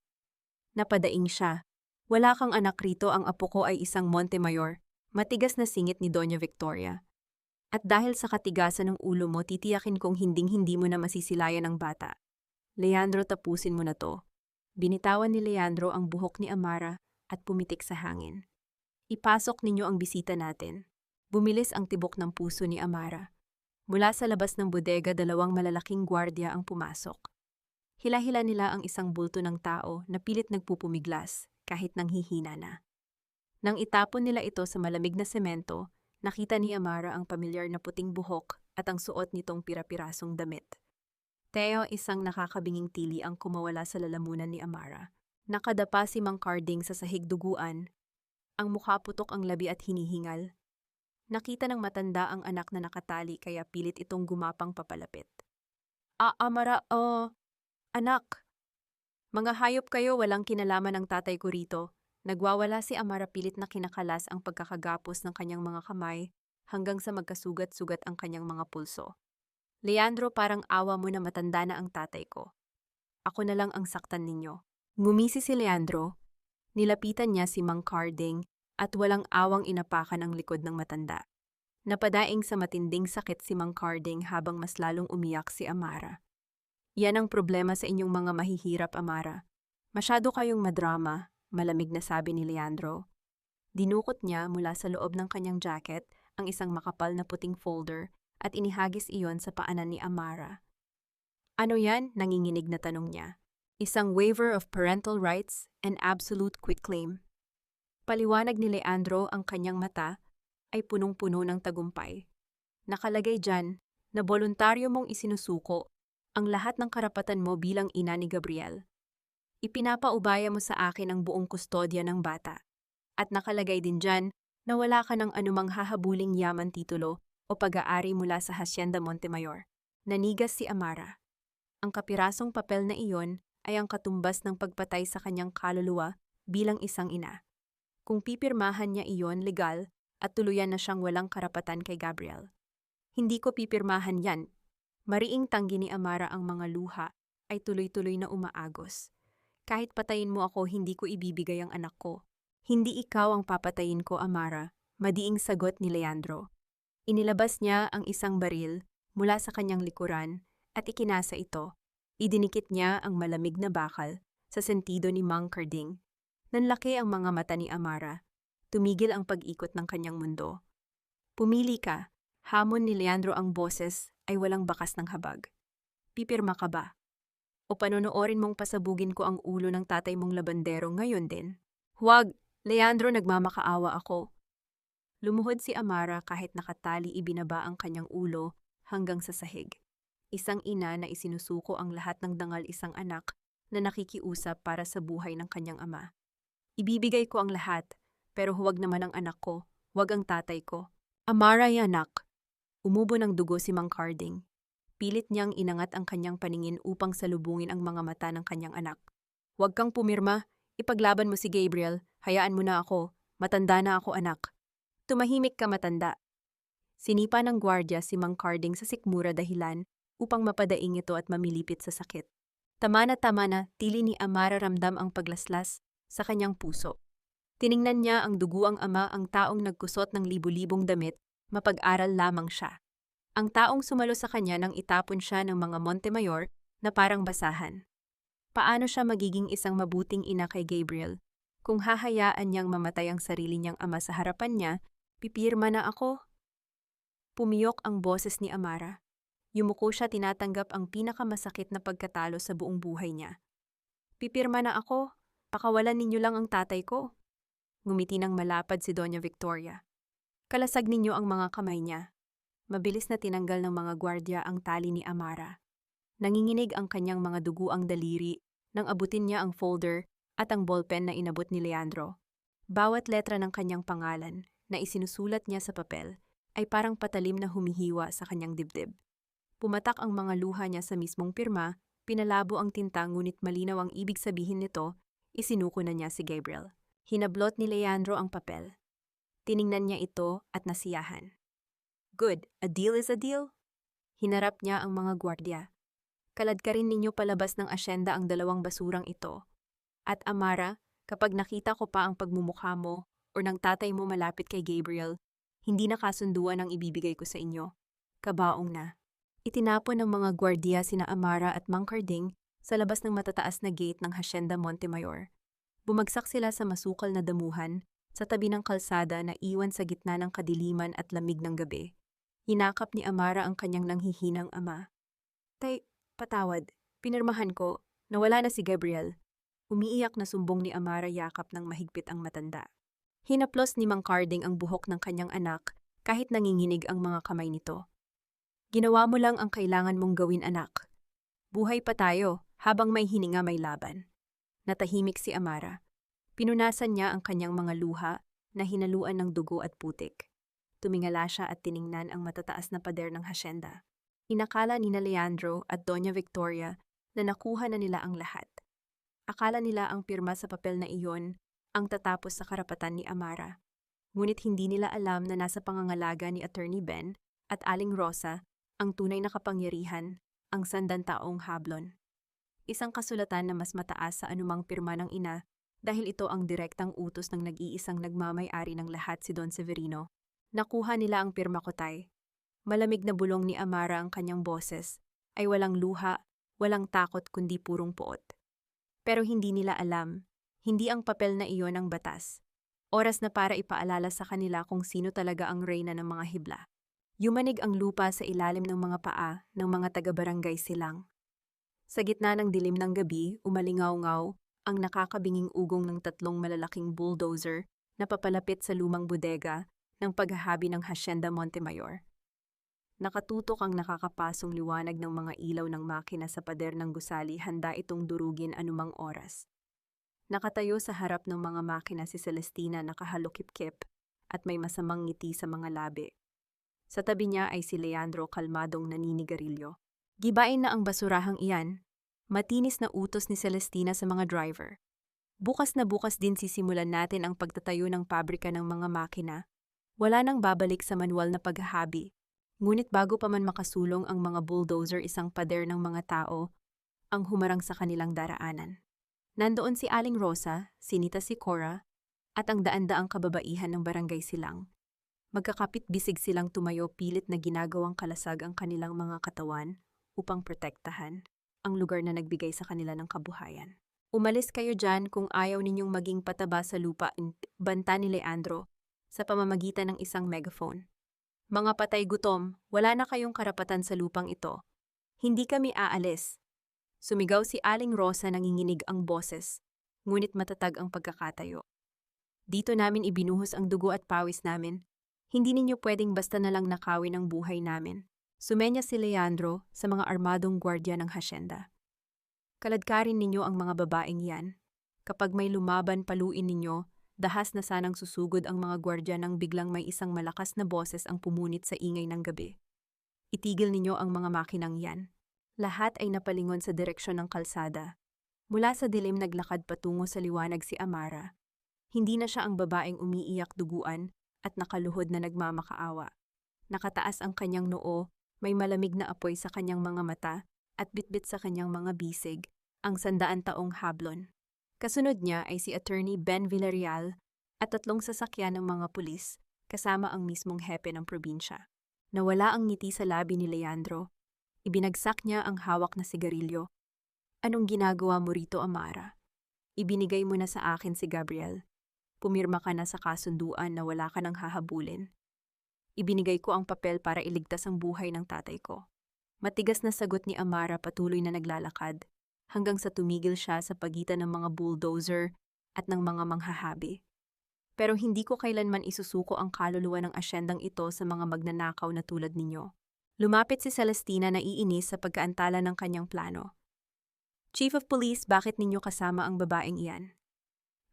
Napadaing siya. Wala kang anak rito, ang apo ko ay isang Montemayor, matigas na singit ni Doña Victoria. At dahil sa katigasan ng ulo mo, titiyakin kong hinding-hindi mo na masisilayan ang bata. Leandro, tapusin mo na to. Binitawan ni Leandro ang buhok ni Amara at pumitik sa hangin. Ipasok ninyo ang bisita natin. Bumilis ang tibok ng puso ni Amara. Mula sa labas ng bodega, 2 malalaking gwardiya ang pumasok. Hila-hila nila ang isang bulto ng tao na pilit nagpupumiglas kahit nanghihina na. Nang itapon nila ito sa malamig na semento, nakita ni Amara ang pamilyar na puting buhok at ang suot nitong pira-pirasong damit. Theo, isang nakakabinging tili ang kumawala sa lalamunan ni Amara. Nakadapa si Mang Carding sa sahig duguan. Ang mukha putok ang labi at hinihingal. Nakita ng matanda ang anak na nakatali kaya pilit itong gumapang papalapit. Amara, anak. Mga hayop kayo, walang kinalaman ang tatay ko rito. Nagwawala si Amara, pilit na kinakalas ang pagkakagapos ng kanyang mga kamay hanggang sa magkasugat-sugat ang kanyang mga pulso. Leandro, parang awa mo na, matanda na ang tatay ko. Ako na lang ang saktan ninyo. Ngumisi si Leandro. Nilapitan niya si Mang Carding at walang awang inapakan ang likod ng matanda. Napadaing sa matinding sakit si Mang Carding habang mas lalong umiyak si Amara. Yan ang problema sa inyong mga mahihirap, Amara. Masyado kayong madrama, malamig na sabi ni Leandro. Dinukot niya mula sa loob ng kanyang jacket ang isang makapal na puting folder at inihagis iyon sa paanan ni Amara. Ano yan? Nanginginig na tanong niya. Isang waiver of parental rights and absolute quitclaim. Paliwanag ni Leandro, ang kanyang mata ay punong-puno ng tagumpay. Nakalagay dyan na voluntaryo mong isinusuko ang lahat ng karapatan mo bilang ina ni Gabriel. Ipinapaubaya mo sa akin ang buong kustodya ng bata. At nakalagay din dyan na wala ka ng anumang hahabuling yaman, titulo o pag-aari mula sa Hacienda Montemayor. Nanigas si Amara. Ang kapirasong papel na iyon ay ang katumbas ng pagpatay sa kanyang kaluluwa bilang isang ina. Kung pipirmahan niya iyon, legal at tuluyan na siyang walang karapatan kay Gabriel. Hindi ko pipirmahan yan. Mariing tanggi ni Amara, ang mga luha ay tuloy-tuloy na umaagos. Kahit patayin mo ako, hindi ko ibibigay ang anak ko. Hindi ikaw ang papatayin ko, Amara, madiing sagot ni Leandro. Inilabas niya ang isang baril mula sa kanyang likuran at ikinasa ito. Idinikit niya ang malamig na bakal sa sentido ni Mang Carding. Nanlaki ang mga mata ni Amara. Tumigil ang pag-ikot ng kanyang mundo. Pumili ka. Hamon ni Leandro, ang boses ay walang bakas ng habag. Pipirma ka ba? O panonoorin mong pasabugin ko ang ulo ng tatay mong labandero ngayon din? Huwag! Leandro, nagmamakaawa ako. Lumuhod si Amara, kahit nakatali ibinaba ang kanyang ulo hanggang sa sahig. Isang ina na isinusuko ang lahat ng dangal, isang anak na nakikiusap para sa buhay ng kanyang ama. Ibibigay ko ang lahat, pero huwag naman ang anak ko, huwag ang tatay ko. Amara, anak. Umubo ng dugo si Mang Carding. Pilit niyang inangat ang kanyang paningin upang salubungin ang mga mata ng kanyang anak. Huwag kang pumirma, ipaglaban mo si Gabriel, hayaan mo na ako, matanda na ako, anak. Tumahimik ka, matanda. Sinipa ng gwardya si Mang Carding sa sikmura dahilan upang mapadaing ito at mamilipit sa sakit. Tama na, tili ni Amara, ramdam ang paglaslas sa kanyang puso. Tiningnan niya ang duguang ama, ang taong nagkusot ng libu-libong damit, mapag-aral lamang siya. Ang taong sumalo sa kanya nang itapon siya ng mga Montemayor na parang basahan. Paano siya magiging isang mabuting ina kay Gabriel? Kung hahayaan niyang mamatay ang sarili niyang ama sa harapan niya, pipirma na ako. Pumiyok ang boses ni Amara. Yumuko siya, tinatanggap ang pinakamasakit na pagkatalo sa buong buhay niya. Pipirma na ako, pakawalan ninyo lang ang tatay ko. Ngumiti ng malapad si Doña Victoria. Kalasag ninyo ang mga kamay niya. Mabilis na tinanggal ng mga gwardya ang tali ni Amara. Nanginginig ang kanyang mga duguang daliri nang abutin niya ang folder at ang ballpen na inabot ni Leandro. Bawat letra ng kanyang pangalan na isinusulat niya sa papel ay parang patalim na humihiwa sa kanyang dibdib. Pumatak ang mga luha niya sa mismong pirma, pinalabo ang tinta, ngunit malinaw ang ibig sabihin nito, isinuko na niya si Gabriel. Hinablot ni Leandro ang papel. Tiningnan niya ito at nasiyahan. Good, a deal is a deal. Hinarap niya ang mga gwardya. Kalad ka rin ninyo palabas ng asyenda ang dalawang basurang ito. At Amara, kapag nakita ko pa ang pagmumukha mo o ng tatay mo malapit kay Gabriel, hindi na kasunduan ang ibibigay ko sa inyo. Kabaong na. Itinapon ng mga gwardya sina Amara at Mang Carding sa labas ng matataas na gate ng Hacienda Montemayor. Bumagsak sila sa masukal na damuhan sa tabi ng kalsada na iwan sa gitna ng kadiliman at lamig ng gabi. Hinakap ni Amara ang kanyang nanghihinang ama. Tay, patawad, pinirmahan ko, nawala na si Gabriel. Umiiyak na sumbong ni Amara yakap ng mahigpit ang matanda. Hinaplos ni Mang Carding ang buhok ng kanyang anak kahit nanginginig ang mga kamay nito. Ginawa mo lang ang kailangan mong gawin, anak. Buhay pa tayo, habang may hininga may laban. Natahimik si Amara. Pinunasan niya ang kanyang mga luha na hinaluan ng dugo at putik. Tumingala siya at tiningnan ang matataas na pader ng hasyenda. Inakala ni Leandro at Doña Victoria na nakuha na nila ang lahat. Akala nila ang pirma sa papel na iyon ang tatapos sa karapatan ni Amara. Ngunit hindi nila alam na nasa pangangalaga ni Attorney Ben at Aling Rosa ang tunay na kapangyarihan, ang sandantaong hablon. Isang kasulatan na mas mataas sa anumang pirma ng ina dahil ito ang direktang utos ng nag-iisang nagmamay-ari ng lahat si Don Severino. Nakuha nila ang pirma ko, tay. Malamig na bulong ni Amara ang kanyang boses ay walang luha, walang takot kundi purong puot. Pero hindi nila alam, hindi ang papel na iyon ang batas. Oras na para ipaalala sa kanila kung sino talaga ang reyna ng mga hibla. Yumanig ang lupa sa ilalim ng mga paa ng mga taga-barangay silang. Sa gitna ng dilim ng gabi, umalingaw-ngaw ang nakakabinging ugong ng tatlong malalaking bulldozer na papalapit sa lumang bodega ng paghahabi ng Hacienda Montemayor. Nakatutok ang nakakapasong liwanag ng mga ilaw ng makina sa pader ng gusali, handa itong durugin anumang oras. Nakatayo sa harap ng mga makina si Celestina, nakahalukip-kip at may masamang ngiti sa mga labi. Sa tabi niya ay si Leandro, kalmadong naninigarilyo. Gibain na ang basurahang iyan, matinis na utos ni Celestina sa mga driver. Bukas na bukas din sisimulan natin ang pagtatayo ng pabrika ng mga makina. Wala nang babalik sa manual na paghahabi. Ngunit bago pa man makasulong ang mga bulldozer, isang pader ng mga tao ang humarang sa kanilang daraanan. Nandoon si Aling Rosa, sinita si Cora, at ang daan-daang kababaihan ng barangay silang. Magkakapit-bisig silang tumayo, pilit na ginagawang kalasag ang kanilang mga katawan upang protektahan ang lugar na nagbigay sa kanila ng kabuhayan. Umalis kayo dyan kung ayaw ninyong maging pataba sa lupa, banta ni Leandro sa pamamagitan ng isang megaphone. Mga patay gutom, wala na kayong karapatan sa lupang ito. Hindi kami aalis. Sumigaw si Aling Rosa, nanginginig ang boses, ngunit matatag ang pagkakatayo. Dito namin ibinuhos ang dugo at pawis namin. Hindi ninyo pwedeng basta na lang nakawin ang buhay namin. Sumenya si Leandro sa mga armadong gwardya ng hasyenda. Kaladkarin ninyo ang mga babaeng yan. Kapag may lumaban, paluin ninyo, dahas na sanang susugod ang mga gwardya nang biglang may isang malakas na boses ang pumunit sa ingay ng gabi. Itigil ninyo ang mga makinang yan. Lahat ay napalingon sa direksyon ng kalsada. Mula sa dilim naglakad patungo sa liwanag si Amara. Hindi na siya ang babaeng umiiyak duguan at nakaluhod na nagmamakaawa. Nakataas ang kanyang noo, may malamig na apoy sa kanyang mga mata at bitbit sa kanyang mga bisig, ang 100 taong hablon. Kasunod niya ay si Attorney Ben Villarreal at 3 sasakyan ng mga pulis kasama ang mismong hepe ng probinsya. Nawala ang ngiti sa labi ni Leandro. Ibinagsak niya ang hawak na sigarilyo. Anong ginagawa mo rito, Amara? Ibinigay mo na sa akin si Gabriel. Pumirma ka na sa kasunduan na wala ka nang hahabulin. Ibinigay ko ang papel para iligtas ang buhay ng tatay ko. Matigas na sagot ni Amara, patuloy na naglalakad, hanggang sa tumigil siya sa pagitan ng mga bulldozer at ng mga manghahabi. Pero hindi ko kailanman isusuko ang kaluluwa ng asyendang ito sa mga magnanakaw na tulad ninyo. Lumapit si Celestina, naiinis sa pagkaantala ng kanyang plano. Chief of Police, bakit ninyo kasama ang babaeng iyan?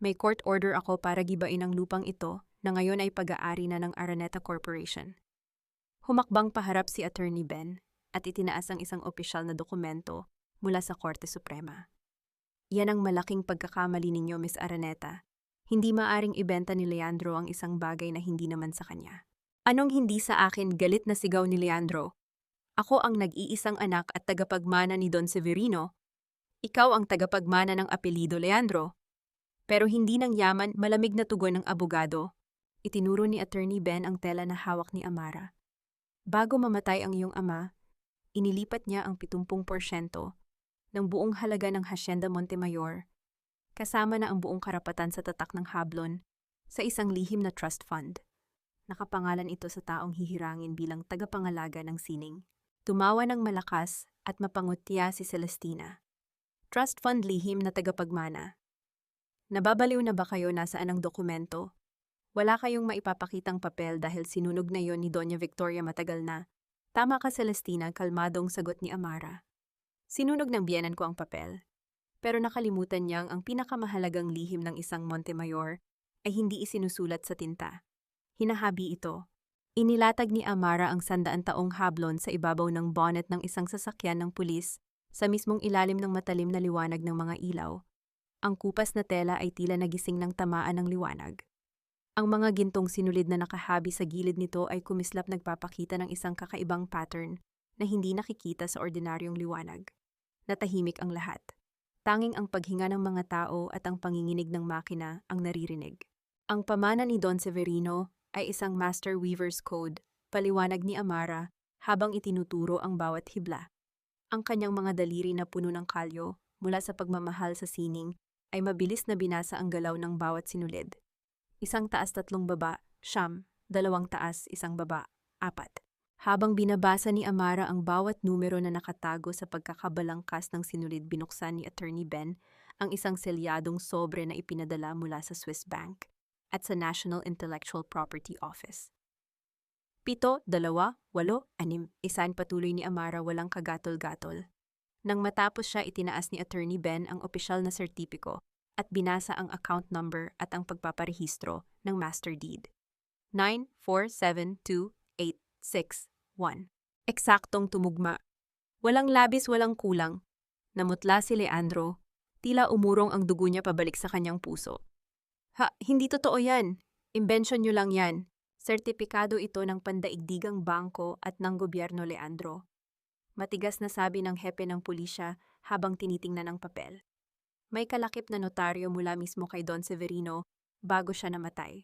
May court order ako para gibain ang lupang ito na ngayon ay pag-aari na ng Araneta Corporation. Humakbang paharap si Attorney Ben at itinaas ang isang opisyal na dokumento mula sa Korte Suprema. Yan ang malaking pagkakamali ninyo, Miss Araneta. Hindi maaring ibenta ni Leandro ang isang bagay na hindi naman sa kanya. Anong hindi sa akin, galit na sigaw ni Leandro. Ako ang nag-iisang anak at tagapagmana ni Don Severino. Ikaw ang tagapagmana ng apelido Leandro. Pero hindi ng yaman, malamig na tugon ng abogado. Itinuro ni Attorney Ben ang tela na hawak ni Amara. Bago mamatay ang iyong ama, inilipat niya ang 70% ng buong halaga ng Hacienda Montemayor, kasama na ang buong karapatan sa tatak ng hablon, sa isang lihim na trust fund. Nakapangalan ito sa taong hihirangin bilang tagapangalaga ng sining. Tumawa ng malakas at mapangutya si Celestina. Trust fund lihim na tagapagmana. Nababaliw na ba kayo nasaan ang dokumento? Wala kayong maipapakitang papel dahil sinunog na yon ni Doña Victoria matagal na. Tama ka, Celestina, kalmadong sagot ni Amara. Sinunog ng biyenan ko ang papel. Pero nakalimutan niyang ang pinakamahalagang lihim ng isang Montemayor ay hindi isinusulat sa tinta. Hinahabi ito. Inilatag ni Amara ang 100 taong hablon sa ibabaw ng bonnet ng isang sasakyan ng pulis sa mismong ilalim ng matalim na liwanag ng mga ilaw. Ang kupas na tela ay tila nagising ng tamaan ng liwanag. Ang mga gintong sinulid na nakahabi sa gilid nito ay kumislap nagpapakita ng isang kakaibang pattern na hindi nakikita sa ordinaryong liwanag. Natahimik ang lahat. Tanging ang paghinga ng mga tao at ang panginginig ng makina ang naririnig. Ang pamana ni Don Severino ay isang Master Weaver's Code, paliwanag ni Amara habang itinuturo ang bawat hibla. Ang kanyang mga daliri na puno ng kalyo mula sa pagmamahal sa sining ay mabilis na binasa ang galaw ng bawat sinulid. 1 taas 3 baba, 9, 2 taas 1 baba, 4. Habang binabasa ni Amara ang bawat numero na nakatago sa pagkakabalangkas ng sinulid, binuksan ni Attorney Ben ang isang selyadong sobre na ipinadala mula sa Swiss Bank at sa National Intellectual Property Office. 7, 2, 8, 6. Isan patuloy ni Amara walang kagatol-gatol. Nang matapos siya, itinaas ni Attorney Ben ang opisyal na sertipiko at binasa ang account number at ang pagpaparehistro ng master deed. 9472861. Eksaktong tumugma. Walang labis, walang kulang. Namutla si Leandro. Tila umurong ang dugo niya pabalik sa kanyang puso. Hindi totoo yan. Invention niyo lang yan. Sertipikado ito ng pandaigdigang bangko at ng gobyerno, Leandro. Matigas na sabi ng hepe ng pulisya habang tinitingnan ang papel. May kalakip na notaryo mula mismo kay Don Severino bago siya namatay.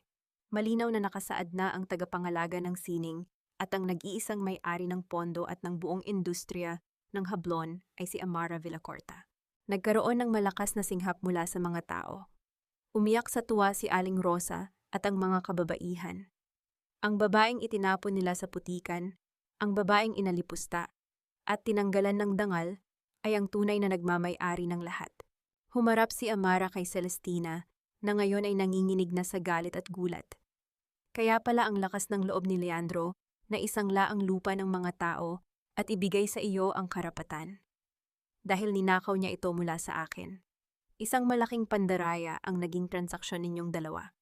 Malinaw na nakasaad na ang tagapangalaga ng sining at ang nag-iisang may-ari ng pondo at ng buong industriya ng hablon ay si Amara Villacorta. Nagkaroon ng malakas na singhap mula sa mga tao. Umiyak sa tuwa si Aling Rosa at ang mga kababaihan. Ang babaeng itinapon nila sa putikan, ang babaeng inalipusta, at tinanggalan ng dangal ay ang tunay na nagmamay-ari ng lahat. Humarap si Amara kay Celestina na ngayon ay nanginginig na sa galit at gulat. Kaya pala ang lakas ng loob ni Leandro na isangla ang lupa ng mga tao at ibigay sa iyo ang karapatan. Dahil ninakaw niya ito mula sa akin. Isang malaking pandaraya ang naging transaksyon ninyong dalawa.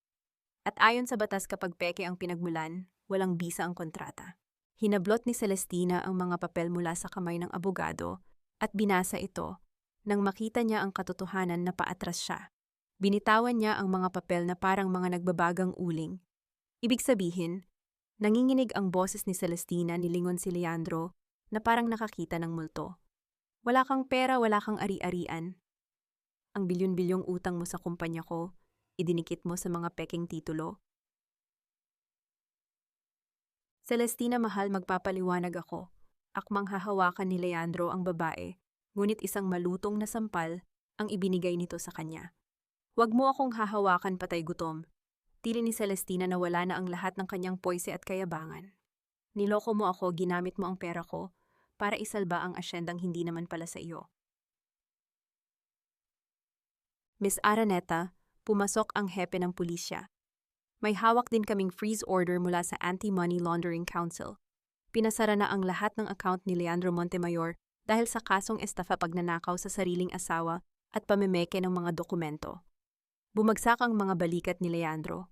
At ayon sa batas kapag peke ang pinagmulan, walang bisa ang kontrata. Hinablot ni Celestina ang mga papel mula sa kamay ng abogado at binasa ito. Nang makita niya ang katotohanan na paatras siya, binitawan niya ang mga papel na parang mga nagbabagang uling. Ibig sabihin, nanginginig ang boses ni Celestina, nilingon si Leandro na parang nakakita ng multo. Wala kang pera, wala kang ari-arian. Ang bilyon-bilyong utang mo sa kumpanya ko, idinikit mo sa mga peking titulo. Celestina, mahal, magpapaliwanag ako. Akmang hahawakan ni Leandro ang babae. Ngunit isang malutong na sampal ang ibinigay nito sa kanya. Huwag mo akong hahawakan, patay gutom. Tili ni Celestina na wala na ang lahat ng kanyang poise at kayabangan. Niloko mo ako, ginamit mo ang pera ko para isalba ang asyendang hindi naman pala sa iyo. Miss Araneta, pumasok ang hepe ng pulisya. May hawak din kaming freeze order mula sa Anti-Money Laundering Council. Pinasara na ang lahat ng account ni Leandro Montemayor dahil sa kasong estafa, pagnanakaw sa sariling asawa at pamemeke ng mga dokumento. Bumagsak ang mga balikat ni Leandro.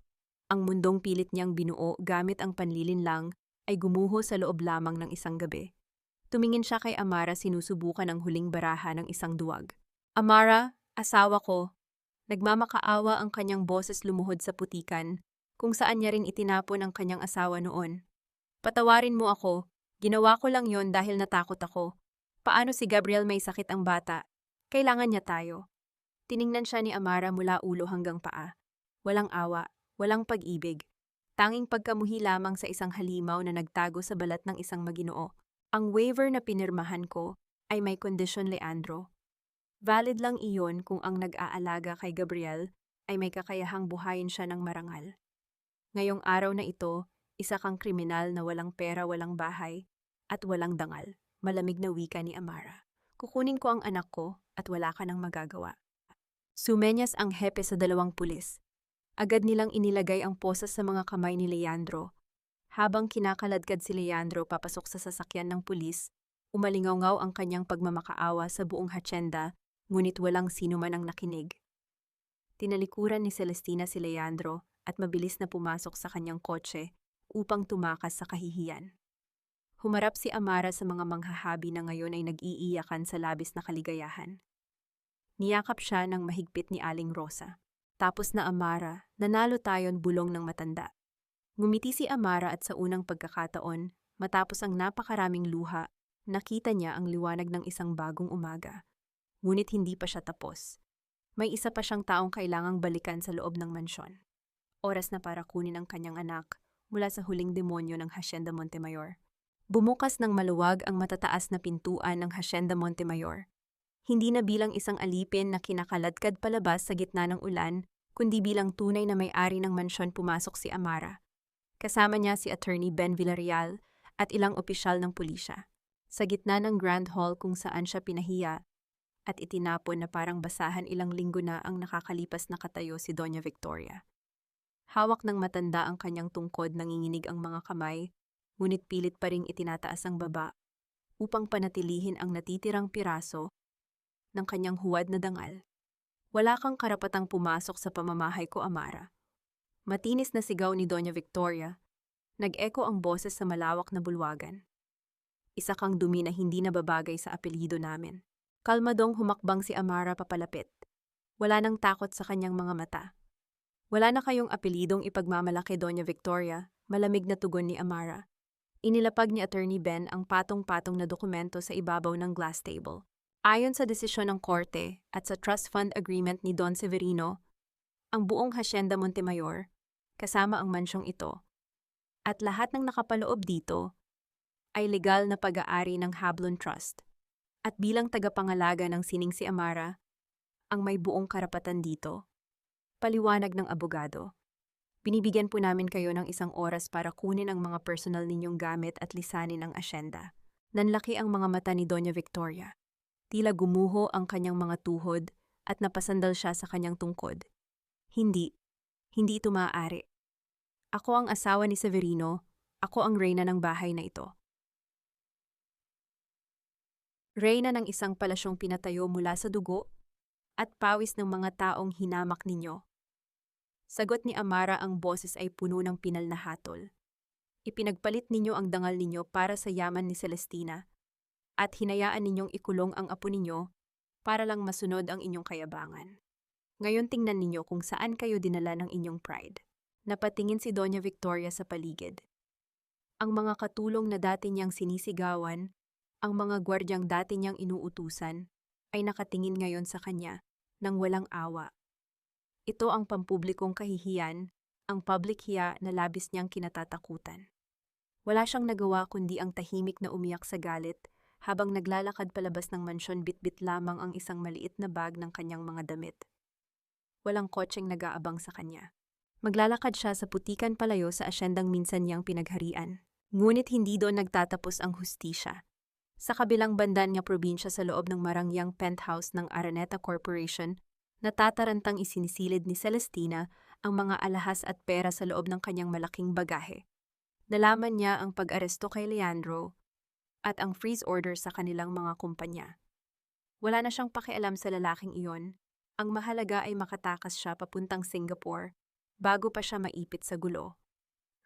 Ang mundong pilit niyang binuo gamit ang panlilinlang ay gumuho sa loob lamang ng isang gabi. Tumingin siya kay Amara, sinusubukan ang huling baraha ng isang duwag. Amara, asawa ko, Nagmamakaawa ang kanyang boses lumuhod sa putikan, kung saan niya rin itinapon ang kanyang asawa noon. Patawarin mo ako, ginawa ko lang yon dahil natakot ako. Paano si Gabriel may sakit ang bata? Kailangan niya tayo. Tiningnan siya ni Amara mula ulo hanggang paa. Walang awa, walang pag-ibig. Tanging pagkamuhi lamang sa isang halimaw na nagtago sa balat ng isang maginoo. Ang waiver na pinirmahan ko ay may kondisyon, Leandro. Valid lang iyon kung ang nag-aalaga kay Gabriel ay may kakayahang buhayin siya ng marangal. Ngayong araw na ito, isa kang kriminal na walang pera, walang bahay, at walang dangal. Malamig na wika ni Amara. Kukunin ko ang anak ko at wala ka nang magagawa. Sumenyas ang hepe sa dalawang pulis. Agad nilang inilagay ang posas sa mga kamay ni Leandro. Habang kinakaladkad si Leandro papasok sa sasakyan ng pulis, umalingaw-ngaw ang kanyang pagmamakaawa sa buong hacienda, ngunit walang sino man ang nakinig. Tinalikuran ni Celestina si Leandro at mabilis na pumasok sa kanyang kotse upang tumakas sa kahihiyan. Humarap si Amara sa mga manghahabi na ngayon ay nag-iiyakan sa labis na kaligayahan. Niyakap siya ng mahigpit ni Aling Rosa. Tapos na Amara, nanalo tayon bulong ng matanda. Ngumiti si Amara at sa unang pagkakataon, matapos ang napakaraming luha, nakita niya ang liwanag ng isang bagong umaga. Ngunit hindi pa siya tapos. May isa pa siyang taong kailangang balikan sa loob ng mansyon. Oras na para kunin ang kanyang anak mula sa huling demonyo ng Hacienda Montemayor. Bumukas ng maluwag ang matataas na pintuan ng Hacienda Montemayor. Hindi na bilang isang alipin na kinakaladkad palabas sa gitna ng ulan, kundi bilang tunay na may-ari ng mansyon pumasok si Amara. Kasama niya si Attorney Ben Villarreal at ilang opisyal ng pulisya. Sa gitna ng Grand Hall kung saan siya pinahiya at itinapon na parang basahan, ilang linggo na ang nakakalipas na katayo si Doña Victoria. Hawak ng matanda ang kanyang tungkod, nanginginig ang mga kamay, ngunit pilit pa ring itinataas ang baba upang panatilihin ang natitirang piraso ng kanyang huwad na dangal. Wala kang karapatang pumasok sa pamamahay ko, Amara. Matinis na sigaw ni Doña Victoria. Nag-eko ang boses sa malawak na bulwagan. Isa kang dumi na hindi nababagay sa apelyido namin. Kalmadong humakbang si Amara papalapit. Wala nang takot sa kanyang mga mata. Wala na kayong apelyidong ipagmamalaki, Doña Victoria, malamig na tugon ni Amara. Inilapag ni Attorney Ben ang patong-patong na dokumento sa ibabaw ng glass table. Ayon sa desisyon ng korte at sa trust fund agreement ni Don Severino, ang buong Hacienda Montemayor, kasama ang mansyong ito, at lahat ng nakapaloob dito, ay legal na pag-aari ng Hablon Trust. At bilang tagapangalaga ng sining si Amara, ang may buong karapatan dito. Paliwanag ng abogado. Binibigyan po namin kayo ng 1 oras para kunin ang mga personal ninyong gamit at lisanin ang asyenda. Nanlaki ang mga mata ni Doña Victoria. Tila gumuho ang kanyang mga tuhod at napasandal siya sa kanyang tungkod. Hindi ito maaari. Ako ang asawa ni Severino, ako ang reyna ng bahay na ito. Reyna ng isang palasyong pinatayo mula sa dugo at pawis ng mga taong hinamak ninyo. Sagot ni Amara, ang boses ay puno ng pinal na hatol. Ipinagpalit ninyo ang dangal ninyo para sa yaman ni Celestina at hinayaan ninyong ikulong ang apo ninyo para lang masunod ang inyong kayabangan. Ngayon tingnan ninyo kung saan kayo dinala ng inyong pride. Napatingin si Doña Victoria sa paligid. Ang mga katulong na dati niyang sinisigawan, ang mga gwardyang dati niyang inuutusan, ay nakatingin ngayon sa kanya nang walang awa. Ito ang pampublikong kahihiyan, ang public hiya na labis niyang kinatatakutan. Wala siyang nagawa kundi ang tahimik na umiyak sa galit habang naglalakad palabas ng mansyon, bitbit lamang ang isang maliit na bag ng kanyang mga damit. Walang kotseng nag-aabang sa kanya. Maglalakad siya sa putikan palayo sa asyendang minsan niyang pinagharian. Ngunit hindi doon nagtatapos ang hustisya. Sa kabilang banda ng probinsya sa loob ng marangyang penthouse ng Araneta Corporation, natatarantang isinisilid ni Celestina ang mga alahas at pera sa loob ng kanyang malaking bagahe. Nalaman niya ang pag-aresto kay Leandro at ang freeze order sa kanilang mga kumpanya. Wala na siyang pakialam sa lalaking iyon. Ang mahalaga ay makatakas siya papuntang Singapore bago pa siya maipit sa gulo.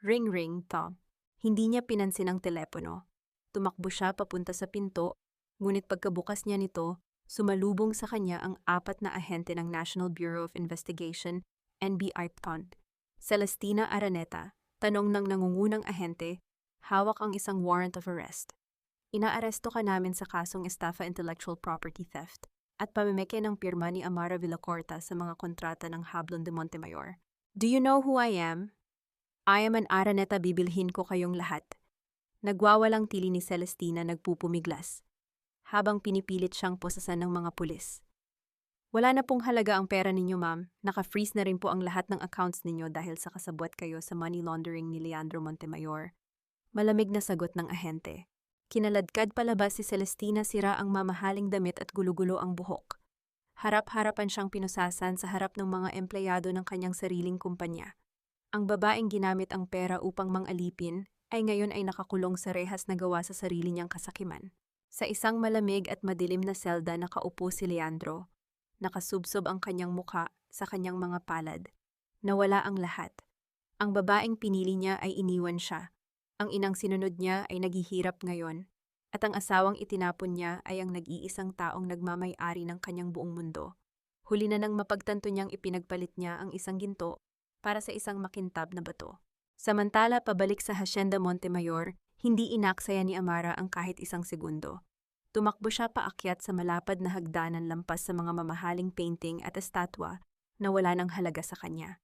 Ring ring, Tom. Hindi niya pinansin ang telepono. Tumakbo siya papunta sa pinto, ngunit pagkabukas niya nito, Sumalubong sa kanya ang 4 na ahente ng National Bureau of Investigation, NBI PON. Celestina Araneta, tanong ng nangungunang ahente, hawak ang isang warrant of arrest. Inaaresto ka namin sa kasong estafa intellectual property theft at pamimeke ng pirma ni Amara Villacorta sa mga kontrata ng Hablon de Montemayor. Do you know who I am? I am an Araneta, bibilhin ko kayong lahat. Nagwawalang tili ni Celestina, nagpupumiglas habang pinipilit siyang posasan ng mga pulis. Wala na pong halaga ang pera ninyo, ma'am. Naka-freeze na rin po ang lahat ng accounts ninyo dahil sa kasabwat kayo sa money laundering ni Leandro Montemayor. Malamig na sagot ng ahente. Kinaladkad palabas si Celestina, sira ang mamahaling damit at gulo-gulo ang buhok. Harap-harapan siyang pinusasan sa harap ng mga empleyado ng kanyang sariling kumpanya. Ang babaeng ginamit ang pera upang mangalipin ay ngayon ay nakakulong sa rehas na gawa sa sarili niyang kasakiman. Sa isang malamig at madilim na selda nakaupo si Leandro. Nakasubsob ang kanyang muka sa kanyang mga palad. Nawala ang lahat. Ang babaeng pinili niya ay iniwan siya. Ang inang sinunod niya ay naghihirap ngayon. At ang asawang itinapon niya ay ang nag-iisang taong nagmamay-ari ng kanyang buong mundo. Huli na nang mapagtanto niyang ipinagpalit niya ang isang ginto para sa isang makintab na bato. Samantala, pabalik sa Hacienda Montemayor, hindi inaksaya ni Amara ang kahit isang segundo. Tumakbo siya paakyat sa malapad na hagdanan lampas sa mga mamahaling painting at estatwa na wala ng halaga sa kanya.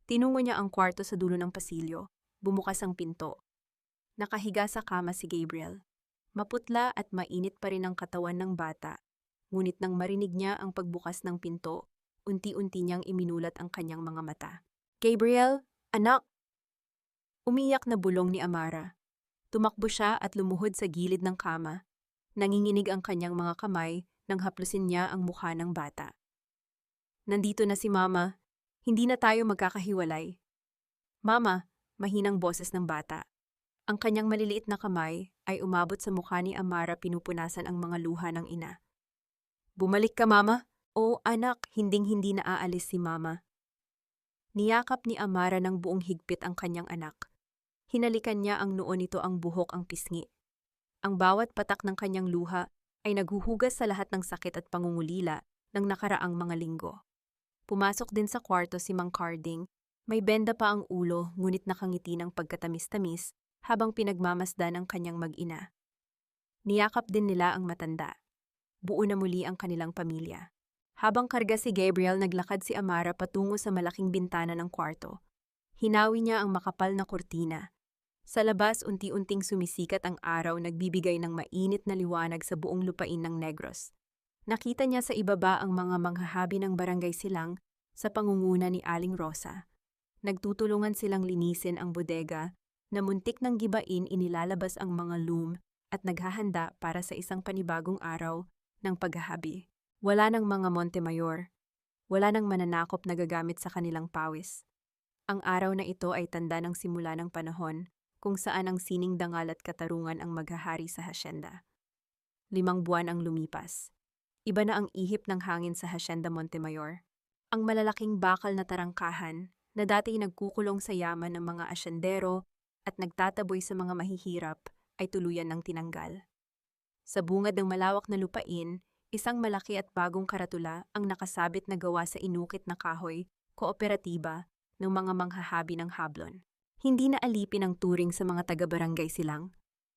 Tinungo niya ang kwarto sa dulo ng pasilyo. Bumukas ang pinto. Nakahiga sa kama si Gabriel. Maputla at mainit pa rin ang katawan ng bata. Ngunit nang marinig niya ang pagbukas ng pinto, unti-unti niyang iminulat ang kanyang mga mata. Gabriel, anak! Umiyak na bulong ni Amara. Tumakbo siya at lumuhod sa gilid ng kama. Nanginginig ang kanyang mga kamay nang haplusin niya ang mukha ng bata. Nandito na si Mama. Hindi na tayo magkakahiwalay. Mama, mahinang boses ng bata. Ang kanyang maliliit na kamay ay umabot sa mukha ni Amara, pinupunasan ang mga luha ng ina. Bumalik ka, Mama? Oo, anak, hinding-hindi na aalis si Mama. Niyakap ni Amara ng buong higpit ang kanyang anak. Hinalikan niya ang noo nito, ang buhok ang pisngi. Ang bawat patak ng kanyang luha ay naghuhugas sa lahat ng sakit at pangungulila ng nakaraang mga linggo. Pumasok din sa kwarto si Mang Carding. May benda pa ang ulo, ngunit nakangiti ng pagkatamis-tamis habang pinagmamasdan ang kanyang mag-ina. Niyakap din nila ang matanda. Buo na muli ang kanilang pamilya. Habang karga si Gabriel, naglakad si Amara patungo sa malaking bintana ng kwarto. Hinawi niya ang makapal na kurtina. Sa labas, unti-unting sumisikat ang araw, nagbibigay ng mainit na liwanag sa buong lupain ng Negros. Nakita niya sa ibaba ang mga manghahabi ng Barangay Silang sa pangunguna ni Aling Rosa. Nagtutulungan silang linisin ang bodega na muntik ng gibain, inilalabas ang mga loom at naghahanda para sa isang panibagong araw ng paghahabi. Wala ng mga Montemayor. Wala ng mananakop na gagamit sa kanilang pawis. Ang araw na ito ay tanda ng simula ng panahon kung saan ang sining dangal at katarungan ang maghahari sa hasyenda. 5 buwan ang lumipas. Iba na ang ihip ng hangin sa Hacienda Montemayor. Ang malalaking bakal na tarangkahan na dati nagkukulong sa yaman ng mga asyendero at nagtataboy sa mga mahihirap ay tuluyan ng tinanggal. Sa bungad ng malawak na lupain, isang malaki at bagong karatula ang nakasabit na gawa sa inukit na kahoy, kooperatiba ng mga manghahabi ng Hablon. Hindi na alipin ang turing sa mga taga-barangay Silang.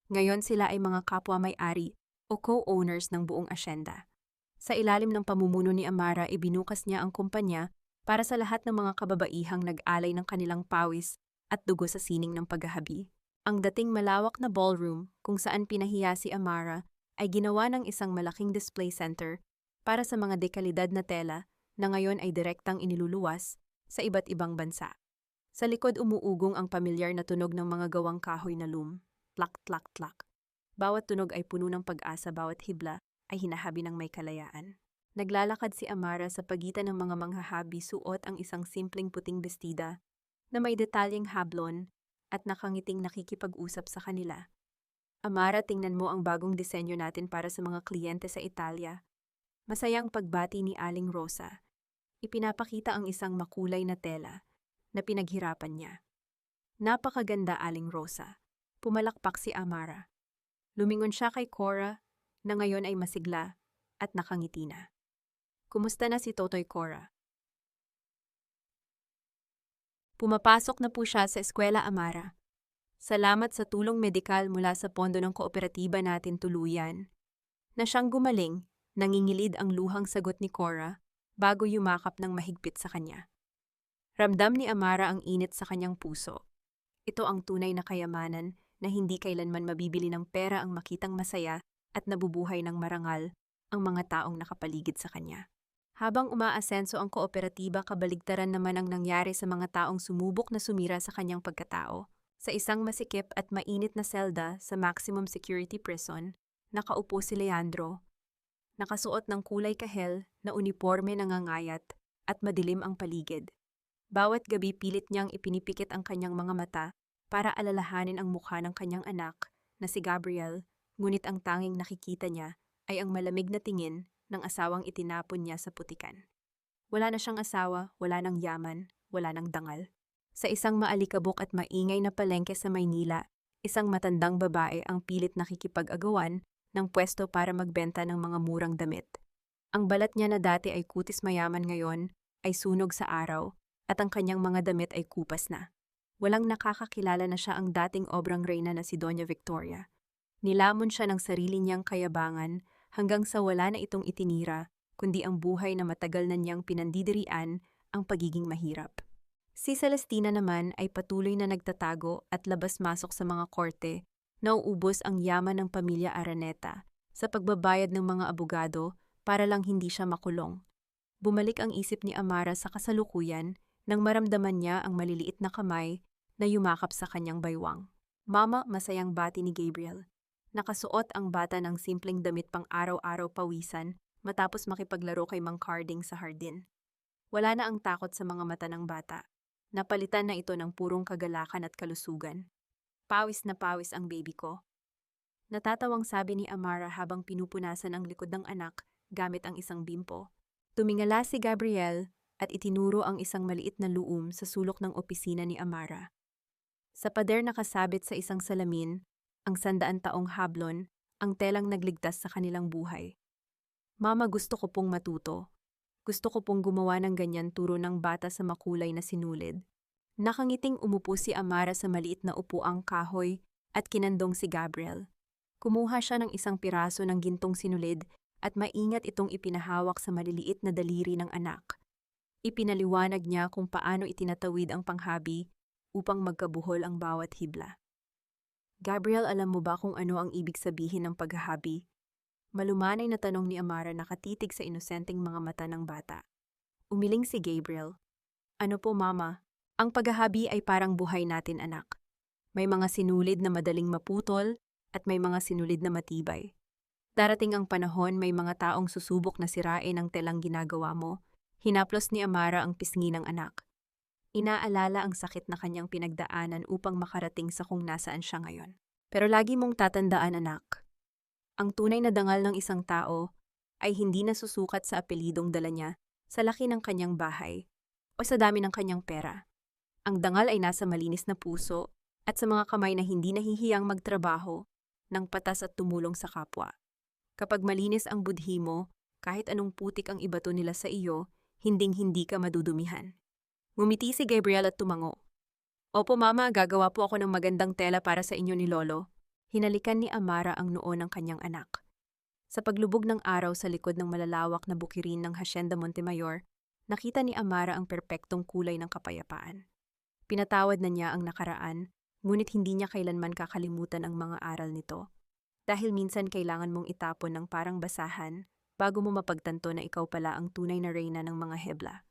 Ngayon sila ay mga kapwa may-ari o co-owners ng buong asyenda. Sa ilalim ng pamumuno ni Amara, ibinukas niya ang kumpanya para sa lahat ng mga kababaihang nag-alay ng kanilang pawis at dugo sa sining ng paghahabi. Ang dating malawak na ballroom kung saan pinahiya si Amara ay ginawa ng isang malaking display center para sa mga dekalidad na tela na ngayon ay direktang iniluluwas sa iba't ibang bansa. Sa likod umuugong ang pamilyar na tunog ng mga gawang kahoy na loom. Tlak, tlak, tlak. Bawat tunog ay puno ng pag-asa, bawat hibla ay hinahabi ng may kalayaan. Naglalakad si Amara sa pagitan ng mga manghahabi, suot ang isang simpleng puting bestida na may detalyeng hablon at nakangiting nakikipag-usap sa kanila. Amara, tingnan mo ang bagong disenyo natin para sa mga kliyente sa Italia. Masayang pagbati ni Aling Rosa. Ipinapakita ang isang makulay na tela na pinaghirapan niya. Napakaganda, Aling Rosa. Pumalakpak si Amara. Lumingon siya kay Cora na ngayon ay masigla at nakangiti na. Kumusta na si Totoy Cora? Pumapasok na po siya sa eskwela, Amara. Salamat sa tulong medikal mula sa pondo ng kooperatiba natin tuluyan. Na siyang gumaling, nangingilid ang luhang sagot ni Cora bago yumakap ng mahigpit sa kanya. Ramdam ni Amara ang init sa kanyang puso. Ito ang tunay na kayamanan na hindi kailanman mabibili ng pera ang makitang masaya at nabubuhay ng marangal ang mga taong nakapaligid sa kanya. Habang umaasenso ang kooperatiba, kabaligtaran naman ang nangyari sa mga taong sumubok na sumira sa kanyang pagkatao. Sa isang masikip at mainit na selda sa maximum security prison, nakaupo si Leandro. Nakasuot ng kulay kahel na uniforme nangangayat at madilim ang paligid. Bawat gabi pilit niyang ipinipikit ang kanyang mga mata para alalahanin ang mukha ng kanyang anak na si Gabriel, ngunit ang tanging nakikita niya ay ang malamig na tingin ng asawang itinapon niya sa putikan. Wala na siyang asawa, wala nang yaman, wala nang dangal. Sa isang maalikabok at maingay na palengke sa Maynila, isang matandang babae ang pilit nakikipag-agawan ng pwesto para magbenta ng mga murang damit. Ang balat niya na dati ay kutis mayaman ngayon ay sunog sa araw at ang kanyang mga damit ay kupas na. Walang nakakakilala na siya ang dating obrang reyna na si Doña Victoria. Nilamon siya ng sarili niyang kayabangan hanggang sa wala na itong itinira, kundi ang buhay na matagal na niyang pinandidirian ang pagiging mahirap. Si Celestina naman ay patuloy na nagtatago at labas-masok sa mga korte, nauubos ang yaman ng pamilya Araneta sa pagbabayad ng mga abogado para lang hindi siya makulong. Bumalik ang isip ni Amara sa kasalukuyan nang maramdaman niya ang maliliit na kamay na yumakap sa kanyang baywang. Mama, masayang bati ni Gabriel. Nakasuot ang bata ng simpleng damit pang araw-araw pawisan matapos makipaglaro kay Mang Carding sa hardin. Wala na ang takot sa mga mata ng bata. Napalitan na ito ng purong kagalakan at kalusugan. Pawis na pawis ang baby ko. Natatawang sabi ni Amara habang pinupunasan ang likod ng anak gamit ang isang bimpo. Tumingala si Gabriel at itinuro ang isang maliit na luum sa sulok ng opisina ni Amara. Sa pader nakasabit sa isang salamin, ang 100 taong hablon, ang telang nagligtas sa kanilang buhay. Mama, gusto ko pong matuto. Gusto ko pong gumawa ng ganyan, turo ng bata sa makulay na sinulid. Nakangiting umupo si Amara sa maliit na upuang kahoy at kinandong si Gabriel. Kumuha siya ng isang piraso ng gintong sinulid at maingat itong ipinahawak sa maliliit na daliri ng anak. Ipinaliwanag niya kung paano itinatawid ang panghabi upang magkabuhol ang bawat hibla. Gabriel, alam mo ba kung ano ang ibig sabihin ng paghahabi? Malumanay na tanong ni Amara, nakatitig sa inosenteng mga mata ng bata. Umiling si Gabriel. Ano po, Mama? Ang paghahabi ay parang buhay natin, anak. May mga sinulid na madaling maputol at may mga sinulid na matibay. Darating ang panahon, may mga taong susubok na sirain ang telang ginagawa mo. Hinaplos ni Amara ang pisngi ng anak. Inaalala ang sakit na kanyang pinagdaanan upang makarating sa kung nasaan siya ngayon. Pero lagi mong tatandaan, anak. Ang tunay na dangal ng isang tao ay hindi nasusukat sa apelidong dala niya, sa laki ng kanyang bahay, o sa dami ng kanyang pera. Ang dangal ay nasa malinis na puso at sa mga kamay na hindi nahihiyang magtrabaho ng patas at tumulong sa kapwa. Kapag malinis ang budhi mo, kahit anong putik ang ibato nila sa iyo, hinding-hindi ka madudumihan. Ngumiti si Gabriel at tumango. Opo, Mama, gagawa po ako ng magandang tela para sa inyo ni Lolo. Hinalikan ni Amara ang noo ng kanyang anak. Sa paglubog ng araw sa likod ng malalawak na bukirin ng Hacienda Montemayor, nakita ni Amara ang perpektong kulay ng kapayapaan. Pinatawad na niya ang nakaraan, ngunit hindi niya kailanman kakalimutan ang mga aral nito. Dahil minsan kailangan mong itapon ng parang basahan bago mo mapagtanto na ikaw pala ang tunay na reyna ng mga hebla.